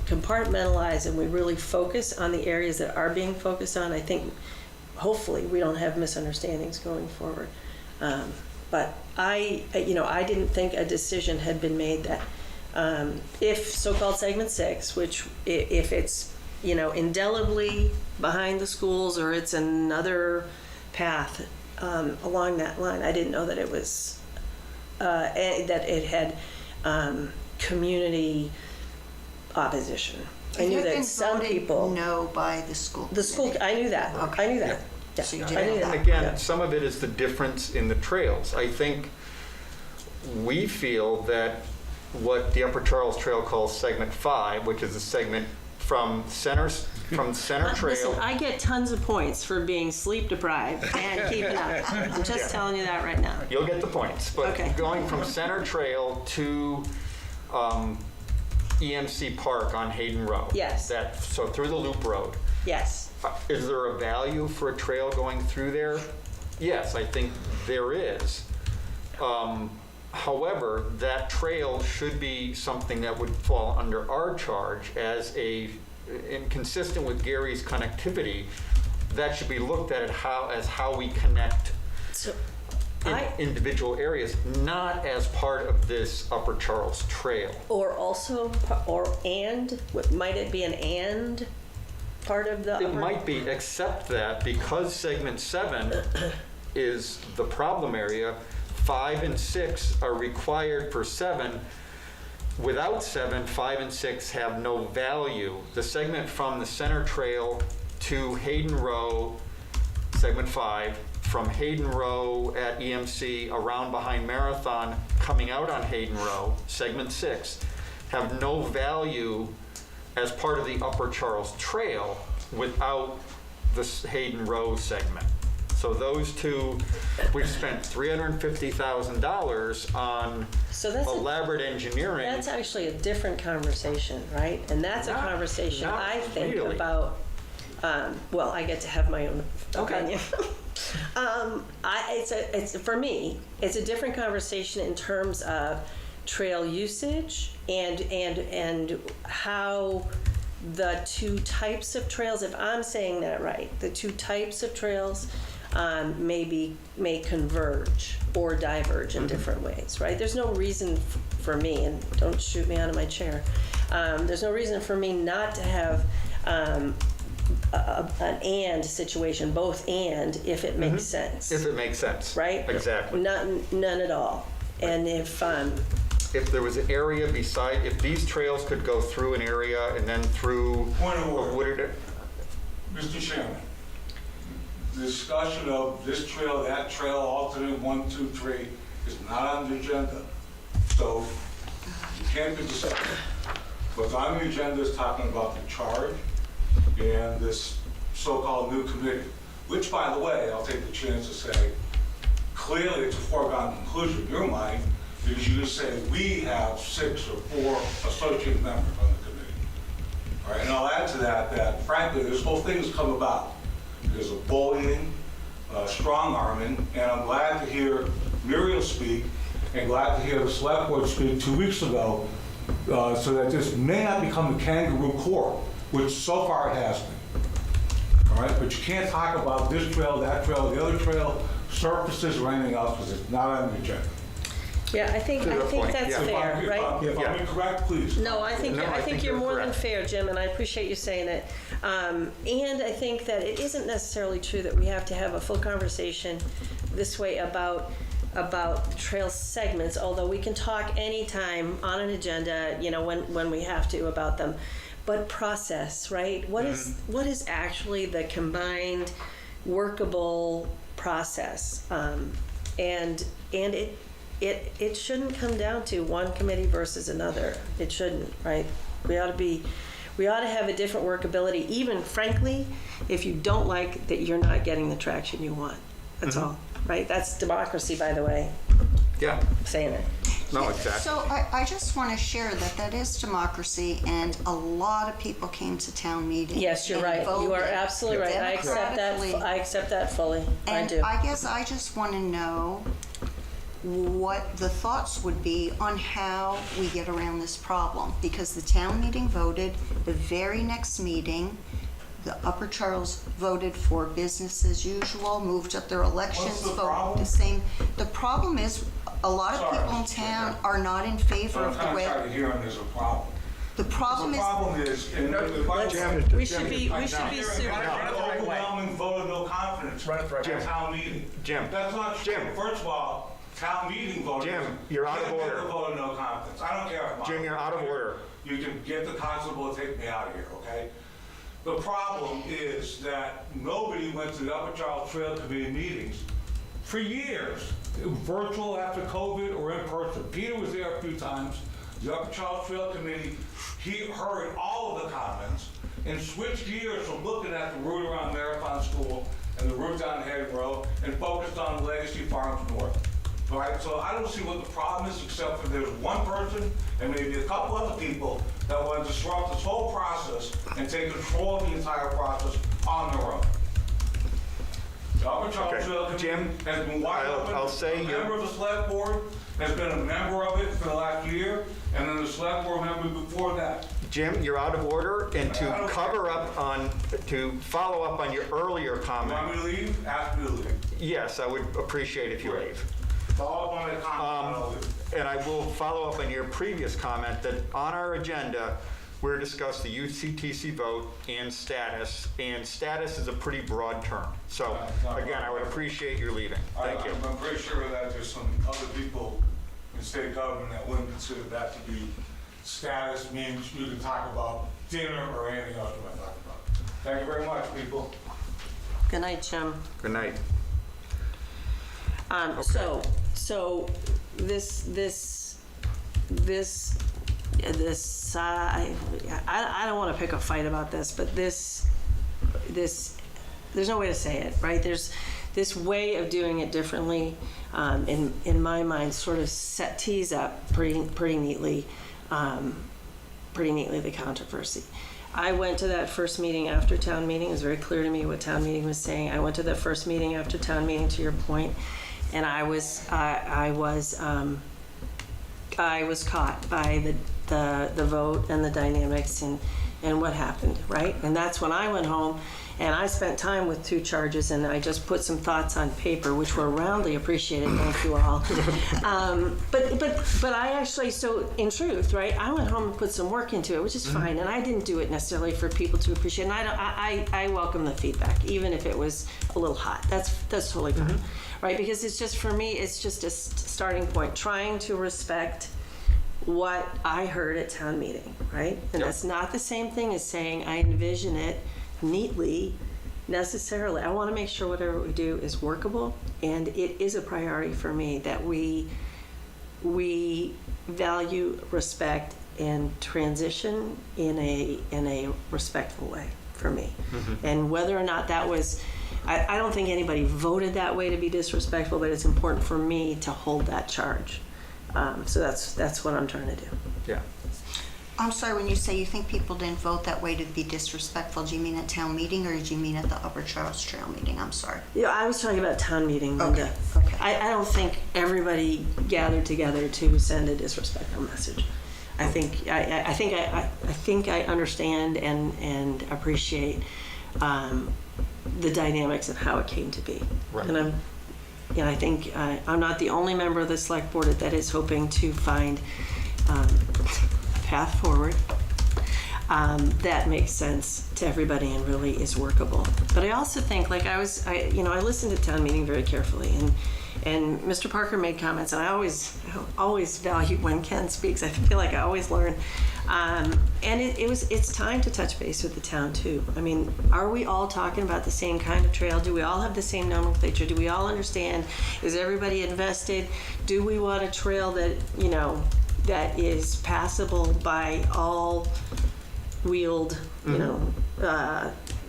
compartmentalize and we really focus on the areas that are being focused on, I think hopefully we don't have misunderstandings going forward. But I didn't think a decision had been made that if so-called segment 6, which if it's, indelibly behind the schools or it's another path along that line, I didn't know that it was, that it had community opposition. I knew that some people. No by the school. The school, committee. I knew that. Okay. I knew that. Yeah, So you I did knew know that. that. Again, Yeah. some of it is the difference in the trails. I think we feel that what the Upper Charles Trail calls segment 5, which is a segment from center trail. Listen, I get tons of points for being sleep deprived and keeping up. I'm just telling you that right now. You'll get the points, but Okay. going from Center Trail to EMC Park on Hayden Road. Yes. So through the Loop Road. Yes. Is there a value for a trail going through there? Yes, I think there is. However, that trail should be something that would fall under our charge as consistent with Gary's connectivity. That should be looked at as how we connect So, in individual areas, not as part of this Upper Charles Trail. or also, might it be an and part of the? It upper- might be, except that because segment 7 is the problem area, 5 and 6 are required for 7. Without 7, 5 and 6 have no value. The segment from the Center Trail to Hayden Row, segment 5, from Hayden Row at EMC around behind Marathon, coming out on Hayden Row, segment 6, have no value as part of the Upper Charles Trail without the Hayden Row segment. So those two, we've spent $350,000 on So that's elaborate engineering. That's actually a different conversation, right? And that's a Not- conversation not I think really. about. Well, I get to have my own Okay. opinion. It's for me. It's a different conversation in terms of trail usage and how the two types of trails. If I'm saying that right, the two types of trails may converge or diverge in different ways, right? There's no reason for me, and don't shoot me out of my chair. There's no reason for me not to have an and situation, both and, if it makes sense. If it makes sense. Right? Exactly. None at all. And if there was an area beside, if these trails could go through an area and then through Point of a order. wooded, Mr. Chairman, the discussion of this trail, that trail, alternate 1, 2, 3 is not on the agenda. So you can't be discussing. What's on the agenda is talking about the charge and this so-called new committee, which, by the way, I'll take the chance to say, clearly it's a foregone conclusion in your mind, because you just say we have 6 or 4 associate members on the committee. All right, and I'll add to that frankly, this whole thing has come about because of bullying, strong-arming, and I'm glad to hear Muriel speak and glad to hear the select board speak 2 weeks ago, so that this may not become a kangaroo court, which so far it has been. All right, but you can't talk about this trail, that trail, the other trail, surfaces, or anything else, because it's not on the agenda. yeah, I think To the point, that's yeah. fair, right? If I'm incorrect, please. No, I think you're more than correct. fair, Jim, and I appreciate you saying it. And I think that it isn't necessarily true that we have to have a full conversation this way about trail segments, although we can talk anytime on an agenda, when we have to about them. But process, right? What is actually the combined workable process? And it shouldn't come down to one committee versus another. It shouldn't, right? We ought to have a different workability, even frankly, if you don't like that you're not getting the traction you want. That's all, right? That's democracy, by the way, yeah, saying it. no, exactly. So I just want to share that is democracy, and a lot of people came to town meeting. Yes, you're and right. You are voted absolutely right. I accept that. democratically. I accept that fully. I do. And I guess I just want to know what the thoughts would be on how we get around this problem. Because the town meeting voted, the very next meeting, the Upper Charles voted for business as usual, moved up their elections, What's the voted problem? the same. The problem is, a lot of Sorry, people in Mr. town Chairman. are not in favor But I'm of the kind of way. tired of hearing there's a problem. The problem The is, problem is, and the budget. We should be super. Overwhelming vote of no confidence Run it the right way. at town meeting. Jim. That's not true. Jim. First of all, town meeting voted. Jim, you're out of Can't get order. the vote of no confidence. I don't care. if Jim, you're out of order. You can get the constable to take me out of here, okay? The problem is that nobody went to the Upper Charles Trail Committee meetings for years, virtual after COVID or in person. Peter was there a few times. The Upper Charles Trail Committee, he heard all of the comments and switched gears from looking at the route around Marathon School and the route down Head Road and focused on Legacy Farms North. Right, so I don't see what the problem is, except for there's one person and maybe a couple other people that want to disrupt this whole process and take control of the entire process on their own. The Upper Charles Okay. Trail Committee Jim, has been wide open. I'll say A you're- member of the select board has been a member of it for the last year, and then the select board member before that. Jim, you're out of order, and I to don't cover up on, to follow up on your earlier You want comment, me to leave? Ask me to leave. yes, I would appreciate if you leave. Follow up on the comment, I'll leave. And I will follow up on your previous comment that on our agenda, we're discussing the UCTC vote and status is a pretty broad term. So again, I would appreciate your leaving. Thank you. I'm pretty sure that there's some other people in state government that wouldn't consider that to be status means you can talk about dinner or anything else you want to talk about. Thank you very much, people. Good night, Jim. Good night. So I don't want to pick a fight about this, but this, there's no way to say it, right? There's this way of doing it differently, in my mind, sort of tees up pretty neatly the controversy. I went to that first meeting after town meeting. It was very clear to me what town meeting was saying. I went to the first meeting after town meeting, to your point, and I was caught by the vote and the dynamics and what happened, right? And that's when I went home and I spent time with two charges, and I just put some thoughts on paper, which were roundly appreciated. Thank you all. But I actually, so in truth, right, I went home and put some work into it, which is fine. And I didn't do it necessarily for people to appreciate. And I welcome the feedback, even if it was a little hot. That's totally fine, right? Because it's just, for me, it's just a starting point, trying to respect what I heard at town meeting, right? And that's not the same thing as saying I envision it neatly necessarily. I want to make sure whatever we do is workable, and it is a priority for me that we value, respect, and transition in a respectful way for me. And whether or not that was, I don't think anybody voted that way to be disrespectful, but it's important for me to hold that charge. So that's what I'm trying to do. Yeah. I'm sorry, when you say you think people didn't vote that way to be disrespectful, do you mean at town meeting or do you mean at the Upper Charles Trail meeting? I'm sorry. Yeah, I was talking about town meeting, Linda. Okay. I don't think everybody gathered together to send a disrespectful message. I think I understand and appreciate the dynamics of how it came to be. Right. And I think I'm not the only member of the select board that is hoping to find a path forward that makes sense to everybody and really is workable. But I also think, like I listened to town meeting very carefully, and Mr. Parker made comments, and I always value when Ken speaks. I feel like I always learn. And it's time to touch base with the town too. I mean, are we all talking about the same kind of trail? Do we all have the same nomenclature? Do we all understand? Is everybody invested? Do we want a trail that, that is passable by all wheeled,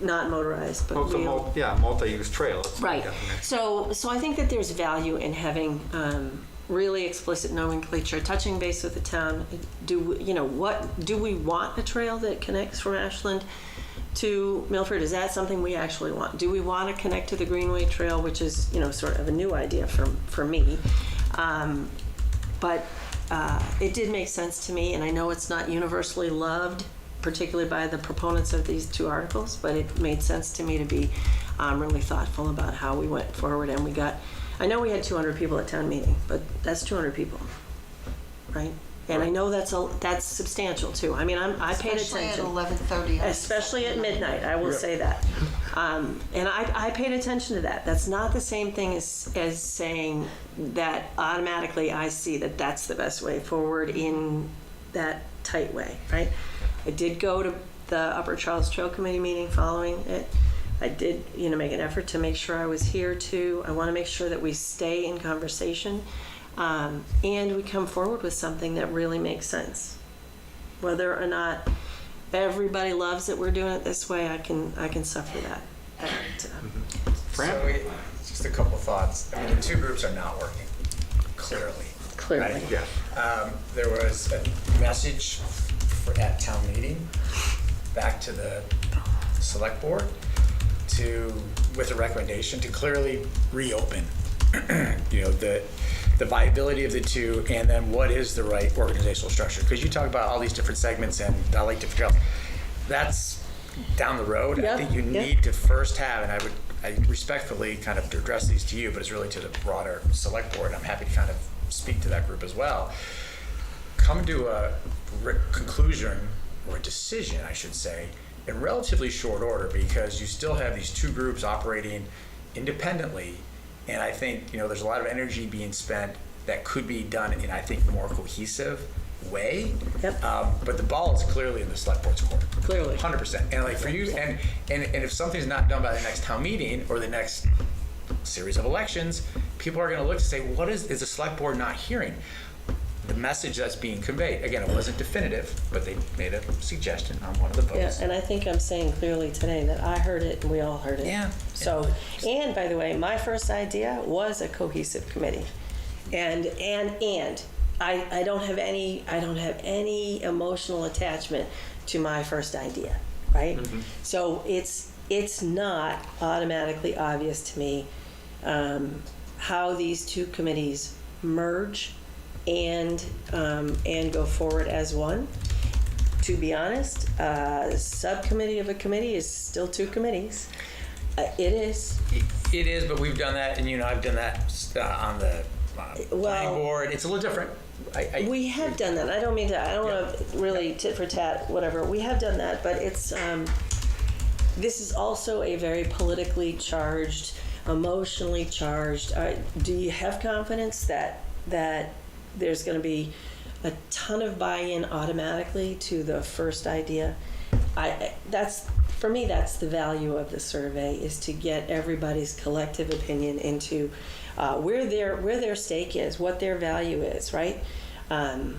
not motorized, but Well, wheeled? it's a multi-use trail. It's Right. definite. So I think that there's value in having really explicit nomenclature, touching base with the town. Do we want a trail that connects from Ashland to Milford? Is that something we actually want? Do we want to connect to the Greenway Trail, which is sort of a new idea for me? But it did make sense to me, and I know it's not universally loved, particularly by the proponents of these two articles, but it made sense to me to be really thoughtful about how we went forward, and we got I know we had 200 people at town meeting, but that's 200 people, right? And I know that's substantial too. I mean, I paid Especially at attention. 11:30. Especially at midnight, I will say that. And I paid attention to that. That's not the same thing as saying that automatically I see that that's the best way forward in that tight way, right? I did go to the Upper Charles Trail Committee meeting following it. I did, make an effort to make sure I was here too. I want to make sure that we stay in conversation. And we come forward with something that really makes sense. Whether or not everybody loves that we're doing it this way, I can suffer that. So, just a couple of thoughts. I mean, the two groups are not working, clearly. Clearly. Right? Yeah. There was a message at town meeting back to the select board with a recommendation to clearly reopen, the viability of the two, and then what is the right organizational structure. Because you talk about all these different segments and I like different trails. That's down the road. Yeah, I think you yeah. need to first have, and I respectfully kind of address these to you, but it's really to the broader select board. I'm happy to kind of speak to that group as well. Come to a conclusion, or a decision, I should say, in relatively short order, because you still have these two groups operating independently. And I think, there's a lot of energy being spent that could be done in, I think, a more cohesive way. Yep. But the ball is clearly in the select board's court. Clearly. 100%. And like for you, and if something's not done by the next town meeting or the next series of elections, people are going to look to say, what is the select board not hearing? The message that's being conveyed. Again, it wasn't definitive, but they made a suggestion on one of the votes. Yeah, and I think I'm saying clearly today that I heard it and we all heard it. Yeah. So, and by the way, my first idea was a cohesive committee. And I don't have any emotional attachment to my first idea, right? Mm-hmm. So it's not automatically obvious to me how these two committees merge and go forward as one. To be honest, subcommittee of a committee is still two committees. It is. It is, but we've done that, and I've done that on the planning board. It's a little different. We have done that. I don't want to really tit for tat, whatever. We have done that, but it's this is also a very politically charged, emotionally charged. Do you have confidence that there's going to be a ton of buy-in automatically to the first idea? For me, that's the value of the survey, is to get everybody's collective opinion into where their stake is, what their value is, right? And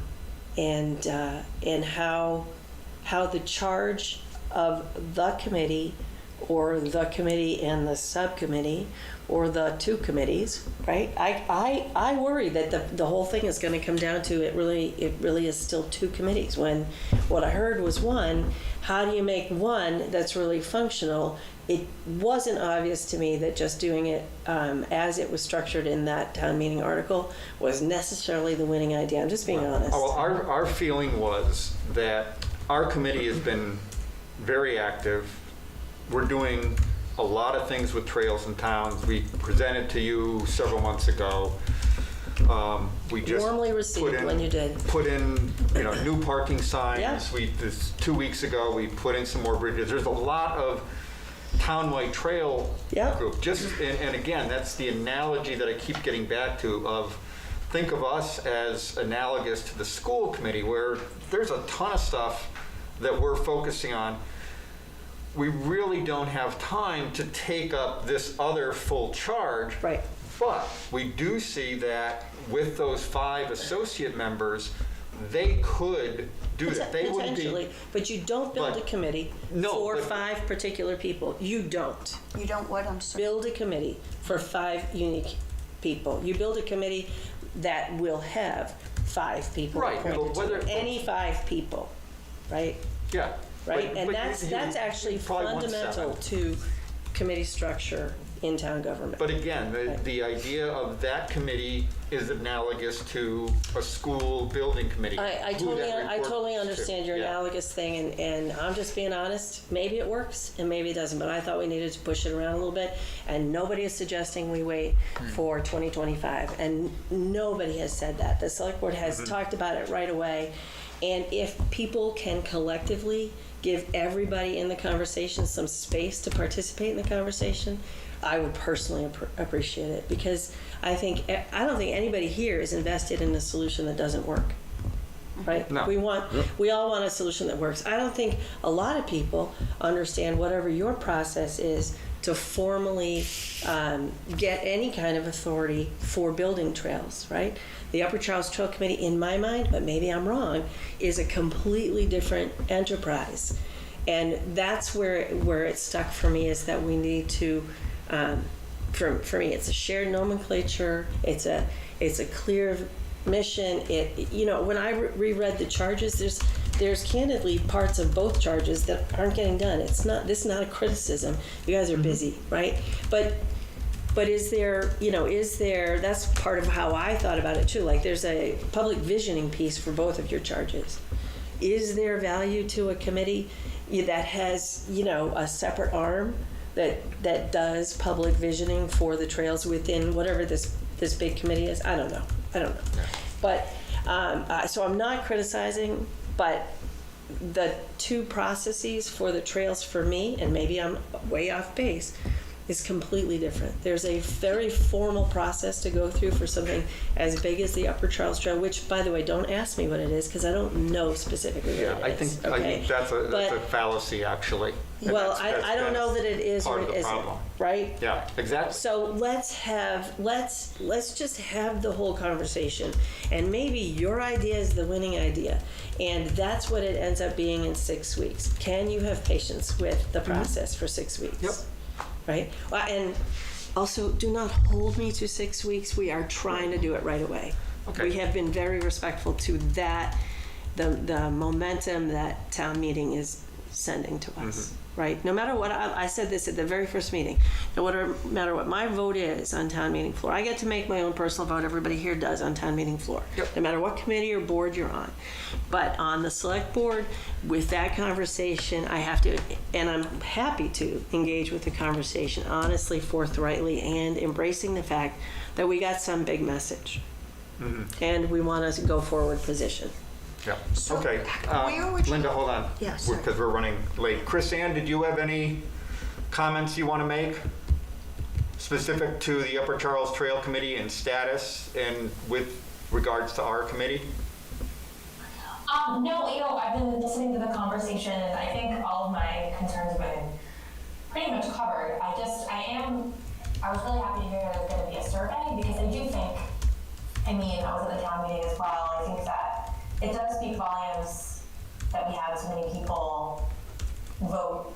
how the charge of the committee, or the committee and the subcommittee, or the two committees, right? I worry that the whole thing is going to come down to it really is still two committees, when what I heard was one. How do you make one that's really functional? It wasn't obvious to me that just doing it as it was structured in that town meeting article was necessarily the winning idea. I'm just being honest. Well, our feeling was that our committee has been very active. We're doing a lot of things with trails and towns. We presented to you several months ago. We just warmly received when you did. Put in, new parking signs. Yeah. This 2 weeks ago, we put in some more bridges. There's a lot of townwide trail group. And again, that's the analogy that I keep getting back to of, think of us as analogous to the school committee, where there's a ton of stuff that we're focusing on. We really don't have time to take up this other full charge. Right. But we do see that with those 5 associate members, they could do that. They would Potentially, but you don't build a committee for 5 particular people. You don't. You don't what? I'm sorry. Build a committee for 5 unique people. You build a committee that will have 5 people appointed to it. Any 5 people, right? Yeah. Right, and that's actually fundamental to committee structure in town government. But again, the idea of that committee is analogous to a school building committee. I Who that reports totally to. understand your Yeah. analogous thing, and I'm just being honest. Maybe it works and maybe it doesn't, but I thought we needed to push it around a little bit. And nobody is suggesting we wait for 2025, and nobody has said that. The select board has talked about it right away, and if people can collectively give everybody in the conversation some space to participate in the conversation, I would personally appreciate it, because I don't think anybody here is invested in a solution that doesn't work. Right? No. We all want a solution that works. I don't think a lot of people understand whatever your process is to formally get any kind of authority for building trails, right? The Upper Charles Trail Committee, in my mind, but maybe I'm wrong, is a completely different enterprise. And that's where it stuck for me, is that we need to, for me, it's a shared nomenclature, it's a clear mission. When I reread the charges, there's candidly parts of both charges that aren't getting done. This is not a criticism. You guys are busy, right? But is there, that's part of how I thought about it too. Like, there's a public visioning piece for both of your charges. Is there value to a committee that has, a separate arm that does public visioning for the trails within whatever this big committee is? I don't know. But, so I'm not criticizing, but the two processes for the trails for me, and maybe I'm way off base, is completely different. There's a very formal process to go through for something as big as the Upper Charles Trail, which, by the way, don't ask me what it is, because I don't know specifically what it is. I think that's a fallacy, actually. And Well, that's I don't know that it is part or of it the isn't, problem. right? Yeah, exactly. So let's just have the whole conversation, and maybe your idea is the winning idea, and that's what it ends up being in 6 weeks. Can you have patience with the process for 6 weeks? Yep. Right? Well, and also, do not hold me to 6 weeks. We are trying to do it right away. Okay. We have been very respectful to that, the momentum that town meeting is sending to us. Right? No matter what, I said this at the very first meeting, no matter what my vote is on town meeting floor, I get to make my own personal vote, everybody here does on town meeting floor. Yep. No matter what committee or board you're on. But on the select board, with that conversation, I have to, and I'm happy to engage with the conversation honestly, forthrightly, and embracing the fact that we got some big message. And we want to go forward position. Yeah, So, okay. where would you- Linda, hold on. Yeah, sorry. Because we're running late. Chris Ann, did you have any comments you want to make specific to the Upper Charles Trail Committee and status and with regards to our committee? No, I've been listening to the conversation, and I think all of my concerns have been pretty much covered. I was really happy to hear that there's going to be a survey, because I do think, I was at the town meeting as well, I think that it does speak volumes that we had so many people vote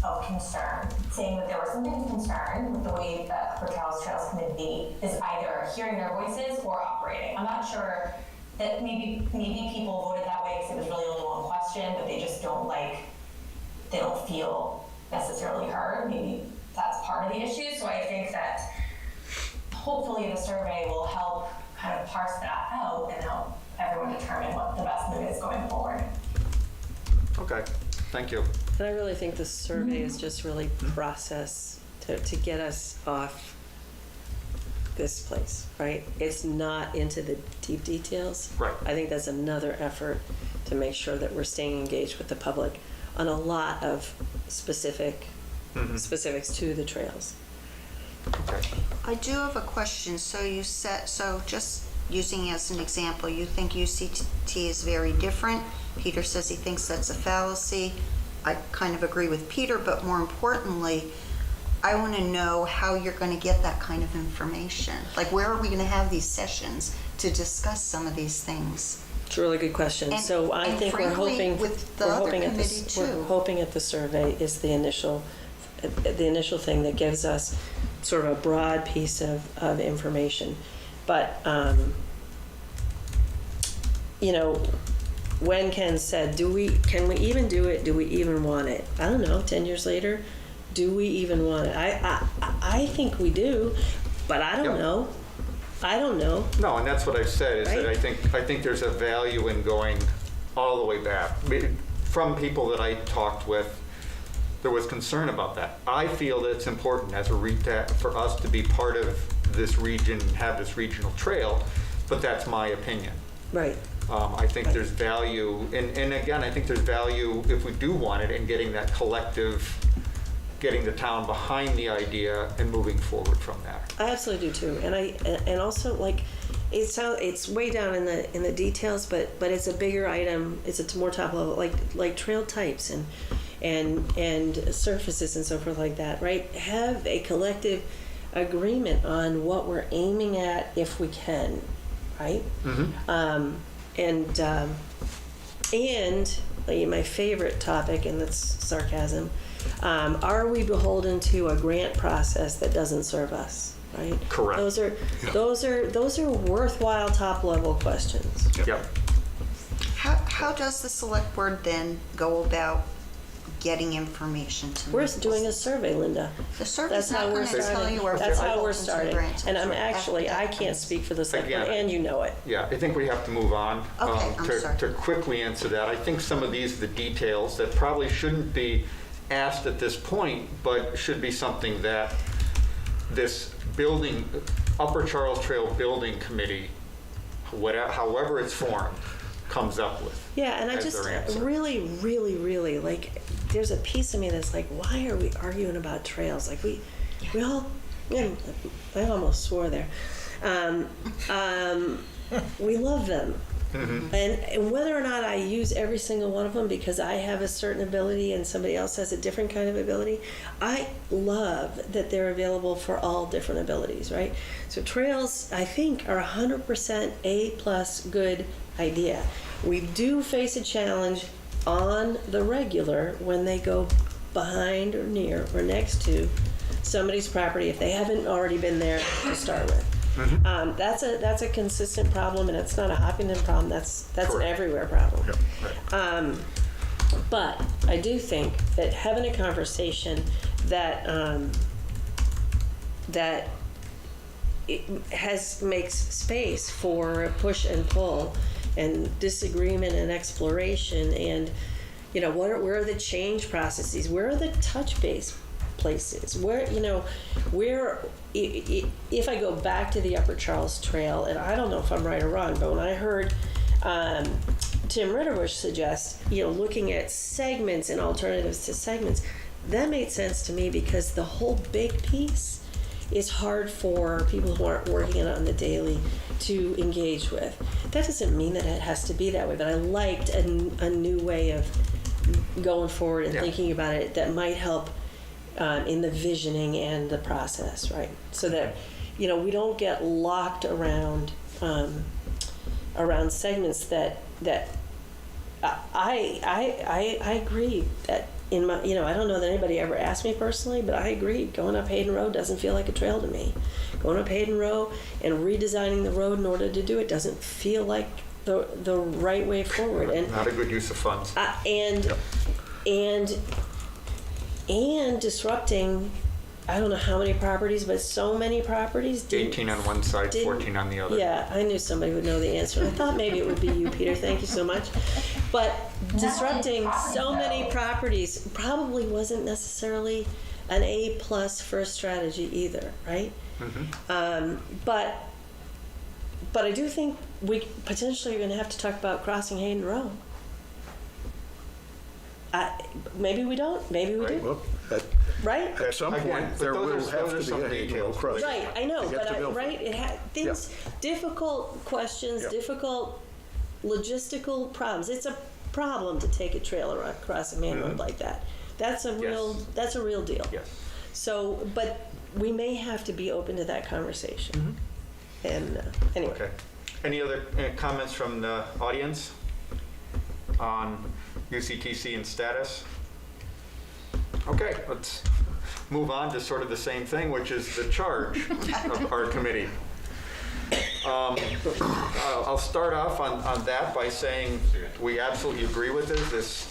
of concern, saying that there was something of concern with the way that Upper Charles Trails Committee is either hearing their voices or operating. I'm not sure that maybe people voted that way because it was really only one question, but they just they don't feel necessarily heard. Maybe that's part of the issue. So I think that hopefully the survey will help kind of parse that out and help everyone determine what the best move is going forward. Okay, thank you. And I really think the survey is just really process to get us off this place, right? It's not into the deep details. Right. I think that's another effort to make sure that we're staying engaged with the public on a lot of specifics to the trails. Okay. I do have a question. So you said, just using as an example, you think UCT is very different. Peter says he thinks that's a fallacy. I kind of agree with Peter, but more importantly, I want to know how you're going to get that kind of information. Like, where are we going to have these sessions to discuss some of these things? It's a really good question. And- So I and think we're frankly, hoping with the we're other hoping at committee this we're too. hoping at the survey is the initial thing that gives us sort of a broad piece of information. But when Ken said, can we even do it? Do we even want it? I don't know. 10 years later, do we even want it? I think we do, but I don't Yep. know. I don't know. No, and that's what I've said, is that Right? I think there's a value in going all the way back. From people that I talked with, there was concern about that. I feel that it's important as for us to be part of this region, and have this regional trail, but that's my opinion. Right. I think there's value, and again, I think there's value if we do want it in getting that collective, getting the town behind the idea and moving forward from that. I absolutely do too, and also like, it's way down in the details, but it's a bigger item. It's a more top level, like trail types and surfaces and so forth like that. Right? Have a collective agreement on what we're aiming at if we can. Right? Mm-hmm. And like, my favorite topic, and that's sarcasm. Are we beholden to a grant process that doesn't serve us? Right? Correct. Those are worthwhile top level questions. Yep. How does the select board then go about getting information to We're Maples? doing a survey, Linda. The survey's That's not how we're going to tell starting. you where That's how we're beholden to starting. grants. And I'm That's actually, what I that can't means. speak for the select board, Again, and you know it. Yeah, I think we have to move on. Okay, I'm sorry. To quickly answer that, I think some of these are the details that probably shouldn't be asked at this point, but should be something that this building, Upper Charles Trail Building Committee, however it's formed, comes up with. Yeah, and I as just their answer. really like, there's a piece of me that's like, why are we arguing about trails? Like we all, I almost swore there. We love them. Mm-hmm. And whether or not I use every single one of them because I have a certain ability and somebody else has a different kind of ability, I love that they're available for all different abilities, right? So trails, I think, are 100% A+ good idea. We do face a challenge on the regular when they go behind or near or next to somebody's property if they haven't already been there to start with. Mm-hmm. That's a consistent problem, and it's not a Hopkinton problem. That's an Correct. everywhere problem. Yep, right. But I do think that having a conversation that that it makes space for push and pull and disagreement and exploration, and where are the change processes? Where are the touch base places? Where if I go back to the Upper Charles Trail, and I don't know if I'm right or wrong, but when I heard Tim Ritterbush suggest, looking at segments and alternatives to segments, that made sense to me because the whole big piece is hard for people who aren't working it on the daily to engage with. That doesn't mean that it has to be that way, but I liked a new way of going forward and thinking about it that might help in the visioning and the process, right? So that we don't get locked around segments that I agree that in my I don't know that anybody ever asked me personally, but I agree going up Hayden Road doesn't feel like a trail to me. Going up Hayden Road and redesigning the road in order to do it doesn't feel like the right way forward. And Not a good use of funds. and disrupting, I don't know how many properties, but so many properties. 18 on one side, 14 on the other. Yeah, I knew somebody would know the answer. I thought maybe it would be you, Peter. Thank you so much. But disrupting so many properties probably wasn't necessarily an A+ first strategy either, right? Mm-hmm. But I do think we potentially are going to have to talk about crossing Hayden Road. Maybe we don't. Maybe we do. Well, Right? at some Again, point, but there those will are have to some be a Hayden Road details. crossing. Right, I know, to get to but Milford. things, difficult questions, Yeah. difficult logistical problems. It's a problem to take a trailer across a main road like that. That's a real deal. Yes. So, but we may have to be open to that conversation. And anyway. Okay. Any other comments from the audience on UCTC and status? Okay, let's move on to sort of the same thing, which is the charge of our committee. I'll start off on that by saying we absolutely agree with this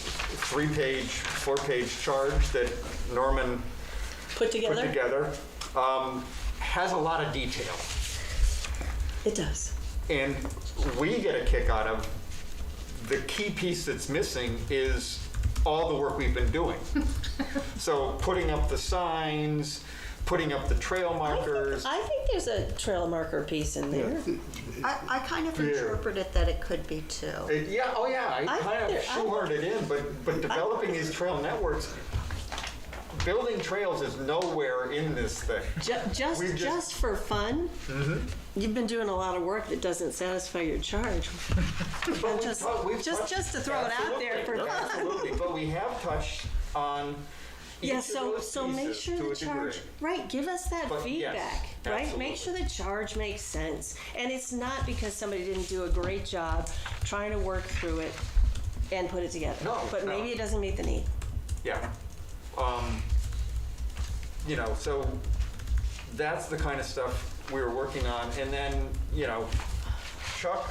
4-page charge that Norman Put together? has a lot of detail. It does. And we get a kick out of, the key piece that's missing is all the work we've been doing. So putting up the signs, putting up the trail markers. I think there's a trail marker piece in there. I kind of Yeah. interpreted that it could be too. Yeah, oh yeah, I I kind of think shoehorned it in, but developing these trail networks, building trails is nowhere in this thing. We've Just for fun, you've been doing a lot of work that doesn't satisfy your charge. But Just to throw it out there for fun. Absolutely, but we have touched on each Yeah, of those so make pieces sure to the a charge, degree. right, give us that But yes, feedback, right? absolutely. Make sure the charge makes sense. And it's not because somebody didn't do a great job trying to work through it and put it together. No, But no. maybe it doesn't meet the need. Yeah. You know, so that's the kind of stuff we were working on. And then, you know, Chuck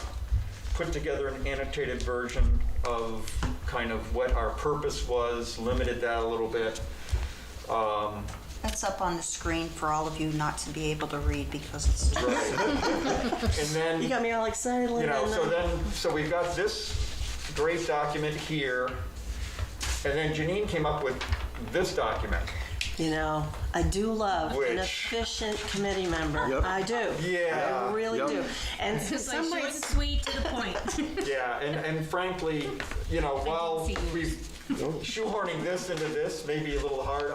put together an annotated version of kind of what our purpose was, limited that a little bit. That's up on the screen for all of you not to be able to read because it's too And then, You got me all excited, you know, Linda. so we've got this great document here. And then Janine came up with this document. You know, I do love Which- an efficient committee member. Yep. I do. Yeah. I really Yep. do. And It's like some short and ways, sweet to the point. Yeah, and frankly, you know, while we've shoehorning this into this may be a little hard,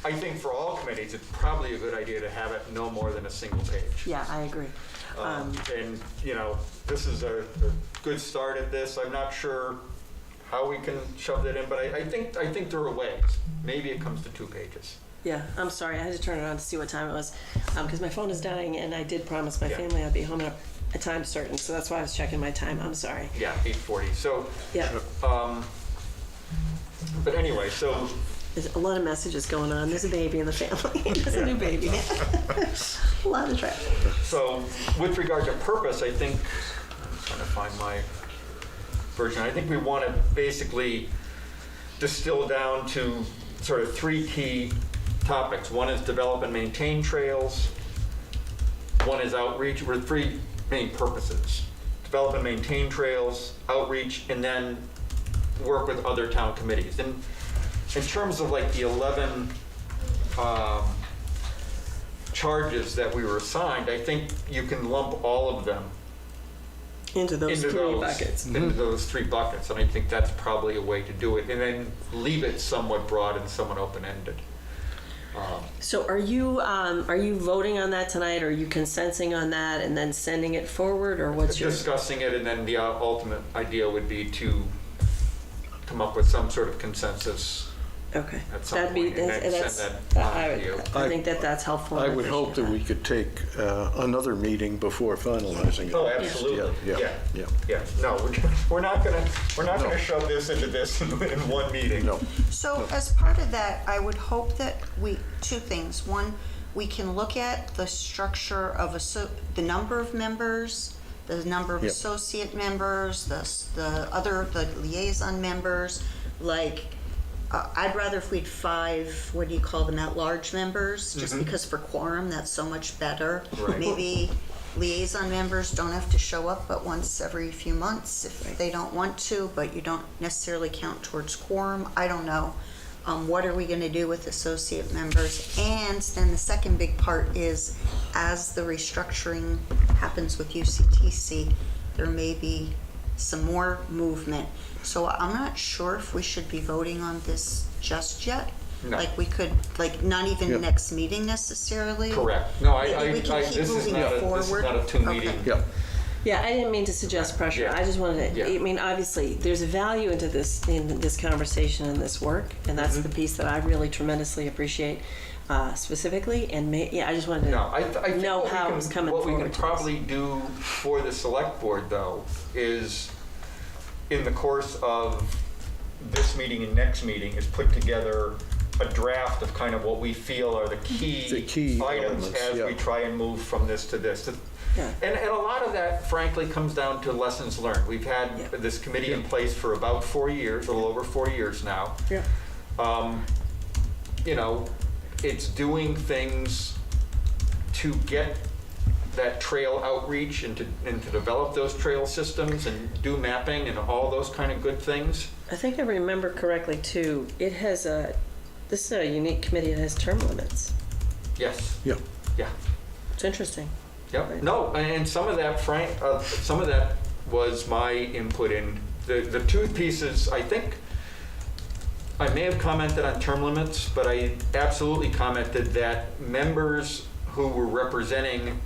I think for all committees, it's probably a good idea to have it no more than a single page. yeah, I agree. And, you know, this is a good start at this. I'm not sure how we can shove that in, but I think there are ways. Maybe it comes to 2 pages. Yeah, I'm sorry. I had to turn it on to see what time it was because my phone is dying, and I did promise my Yeah. family I'd be home at a time certain. So that's why I was checking my time. I'm sorry. Yeah, 8:40. So, Yeah, but anyway, so there's a lot of messages going on. There's a baby in the family. There's a new baby. A lot of traffic. So with regard to purpose, I think, I'm trying to find my version. I think we want to basically distill down to sort of 3 key topics. One is develop and maintain trails. One is outreach. We're 3 main purposes. Develop and maintain trails, outreach, and then work with other town committees. And in terms of like the 11 charges that we were assigned, I think you can lump all of them Into those into 3 those, buckets. into those 3 buckets, and I think that's probably a way to do it, and then leave it somewhat broad and somewhat open-ended. So are you voting on that tonight? Or are you consenting on that and then sending it forward, or what's your? Discussing it, and then the ultimate idea would be to come up with some sort of consensus Okay. at some That'd be, point, and then that's, send that I on to you. I think that's helpful. I and would hope that appreciate we could take another meeting before finalizing it. Oh, absolutely. Yeah. Yeah. No, we're not gonna shove this into this in one meeting. No. So as part of that, I would hope that 2 things. One, we can look at the structure of the number of members, the number of Yep. associate members, the liaison members. Like, I'd rather if we'd 5, what do you call them, at-large members, just because for quorum, that's so much better. Right. Maybe liaison members don't have to show up but once every few months if they don't want to, but you don't necessarily count towards quorum. I don't know. What are we going to do with associate members? And then the second big part is, as the restructuring happens with UCTC, there may be some more movement. So I'm not sure if we should be voting on this just yet. No. Like we could, like not even Yeah. next meeting necessarily. Correct. No, Maybe we can keep this is moving not it a forward. 2-meeting. Okay. Yeah. Yeah, I didn't mean to suggest pressure. Yeah. I just wanted to, Yeah. I mean, obviously, there's a value in this conversation and this work, and that's the piece that I really tremendously appreciate specifically. And I just wanted No, I to think know what we how can- it was coming What we forward. can probably do for the select board, though, is in the course of this meeting and next meeting, is put together a draft of kind of what we feel are the key items elements, as yeah. we try and move from this to this. Yeah. And a lot of that, frankly, comes down to lessons learned. We've had Yeah. this committee in place for about 4 years, a little over 4 years now. Yeah. You know, it's doing things to get that trail outreach and to develop those trail systems and do mapping and all those kind of good things. I think I remember correctly too, this is a unique committee that has term limits. Yes. Yeah. Yeah. It's interesting. Yep. Right. No, and some of that, Frank, some of that was my input in the two pieces. I think I may have commented on term limits, but I absolutely commented that members who were representing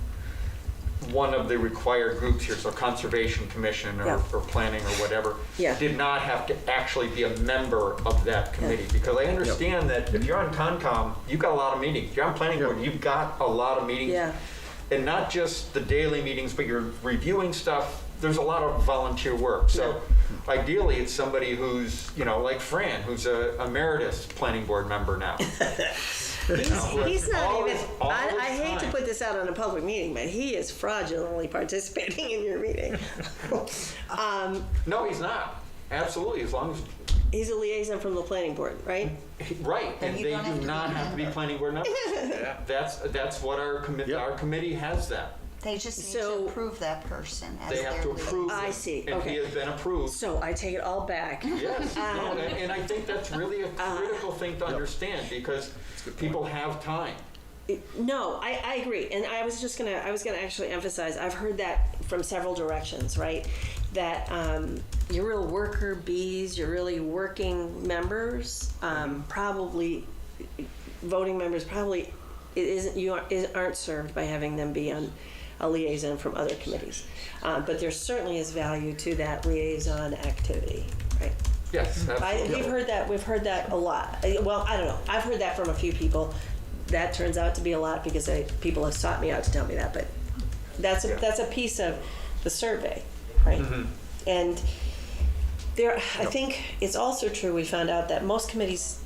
one of the required groups here, so Conservation Commission or Planning or whatever, did not have to actually be a member of that committee. Because I understand that if you're on Concom, you've got a lot of meetings. If you're on Planning Board, you've got a lot of meetings. Yeah. And not just the daily meetings, but you're reviewing stuff. There's a lot of volunteer work. So ideally, it's somebody who's, like Fran, who's a emeritus Planning Board member now. He's not even, I hate to time. put this out on a public meeting, but he is fraudulently participating in your meeting. No, he's not. Absolutely, as long as He's a liaison from the planning board, right? right, and you they don't have do to not be a have to be member. planning board members. That's what our committee has that. They just need So- to approve that person as They have their to leader. approve. I them, see, And okay. he has been approved. So I take it all back. Yes, no, and I think that's really a critical thing to understand because people have time. No, I agree, and I was gonna actually emphasize. I've heard that from several directions, right? That your real worker bees, your really working members, probably voting members, probably aren't served by having them be on a liaison from other committees. But there certainly is value to that liaison activity, right? Yes, absolutely. We've heard that a lot. Well, I don't know. I've heard that from a few people. That turns out to be a lot because people have sought me out to tell me that. But that's a piece of the survey, right? And I think it's also true. We found out that most committees,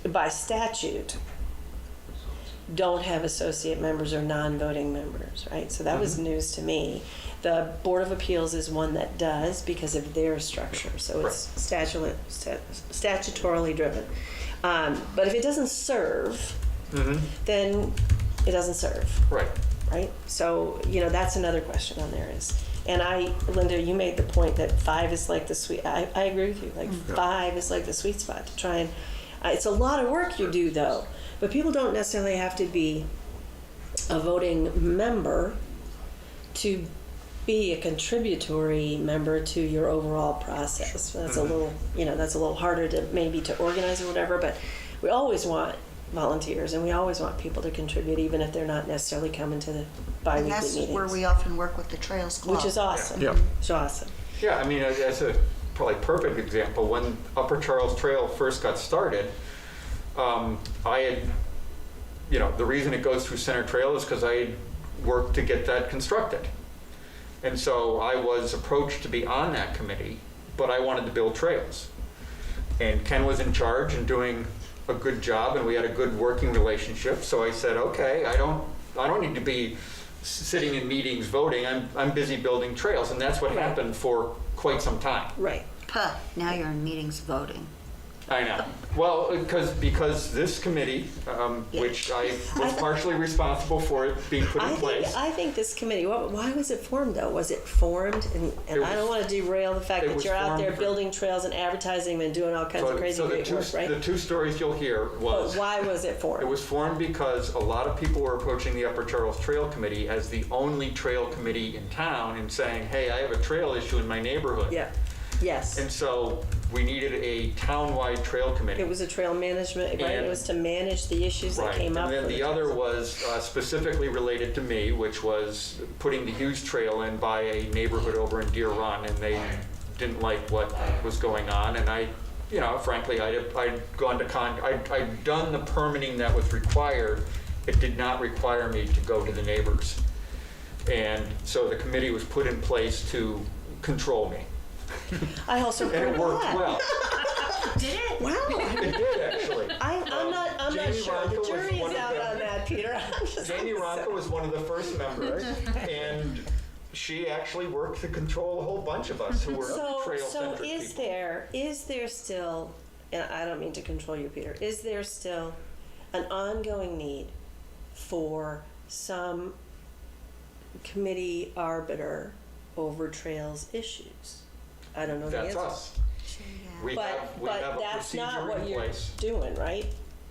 by statute, don't have associate members or non-voting members, right? So that was news to me. The Board of Appeals is one that does because of their structure. So it's statutorily driven. But if it doesn't serve, then it doesn't serve. Right. Right? So, that's another question on there is, and Linda, you made the point that 5 is like the sweet, I agree with you, 5 is like the sweet spot to try and, it's a lot of work you do though, but people don't necessarily have to be a voting member to be a contributory member to your overall process. That's a little, that's a little harder to maybe to organize or whatever, but we always want volunteers and we always want people to contribute even if they're not necessarily coming to the bi-weekly And that's meetings. where we often work with the Trails Club. Which is awesome. Yeah. It's awesome. Yeah, I mean, that's a probably perfect example. When Upper Charles Trail first got started, I had, the reason it goes through Center Trail is because I had worked to get that constructed. And so I was approached to be on that committee, but I wanted to build trails. And Ken was in charge and doing a good job, and we had a good working relationship. So I said, okay, I don't need to be sitting in meetings voting. I'm busy building trails, and that's what happened for quite some time. Right. Puh, now you're in meetings voting. I know. Well, because this committee, which I was partially responsible for it being put in place. I think this committee, why was it formed though? Was it formed, and I don't want to derail the fact that you're out there building trails and advertising them and doing all kinds of crazy great work, right? The two stories you'll hear was... But why was it formed? It was formed because a lot of people were approaching the Upper Charles Trail Committee as the only trail committee in town and saying, hey, I have a trail issue in my neighborhood. Yeah. Yes. And so we needed a town-wide trail committee. It was a trail management, right? It was to manage the issues that came up. And then the other was specifically related to me, which was putting the Hughes Trail in by a neighborhood over in Deer Run, and they didn't like what was going on. And I, frankly, I'd gone to I'd done the permitting that was required. It did not require me to go to the neighbors. And so the committee was put in place to control me. I also And it worked well. Did it? Wow. It did, actually. I'm not Jamie sure. Ronco The was jury one is of out them. on that, Peter. Jamie Ronco was one of the first members, and she actually worked to control a whole bunch of us who were trail-centric people. Is there still, and I don't mean to control you, Peter, is there still an ongoing need for some committee arbiter over trails issues. I don't know the That's answer. us. We But, have but a that's not procedure what in you're place. doing, right?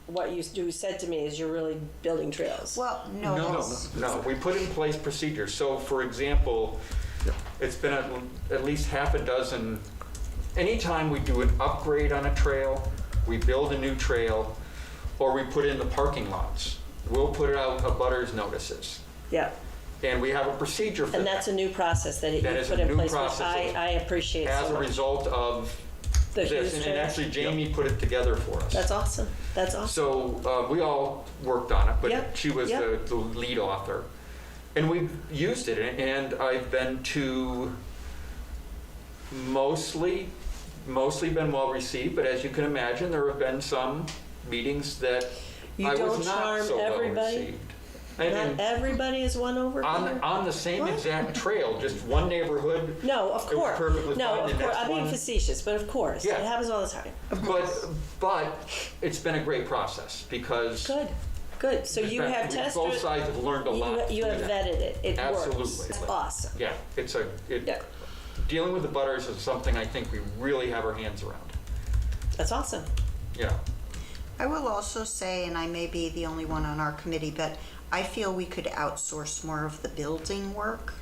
What you said to me is you're really building trails. Well, no, that's- No, we put in place procedures. So, for example, it's been at least half a dozen, anytime we do an upgrade on a trail, we build a new trail, or we put in the parking lots, we'll put out abutters notices. Yeah, And we have a procedure for and that. that's a new process that you That is put a in new place, which process I appreciate As so a much. result of The this, Hughes and Trail. actually Jamie put it together for us. That's awesome, that's awesome. So we all worked on it, but Yep, she was yep. the lead author. And we've used it, and I've been to mostly been well received, but as you can imagine, there have been some meetings that You I don't was not charm so well everybody? received. Not And everybody is won over here? on the same What? exact trail, just one neighborhood. No, of It was course. perfectly No, fine, of the course. next I'm being one- facetious, but of course. Yeah. It happens all the time. But it's been a great process because Good, good. So you have tested. both sides have learned a lot. You have through that. vetted it. It works. Absolutely. It's awesome. Yeah, Yeah. dealing with the butters is something I think we really have our hands around. That's awesome. Yeah. I will also say, and I may be the only one on our committee, but I feel we could outsource more of the building work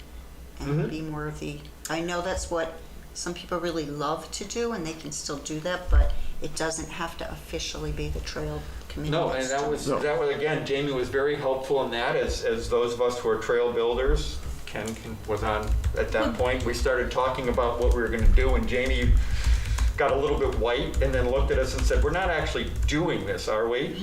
and be more of the, I know that's what some people really love to do, and they can still do that, but it doesn't have to officially be the trail committee. No, and that's that doing was, again, Jamie was very helpful in that, as those of us who are trail builders, Ken was on at that point. We started talking about what we were gonna do, and Jamie got a little bit white and then looked at us and said, "We're not actually doing this, are we?"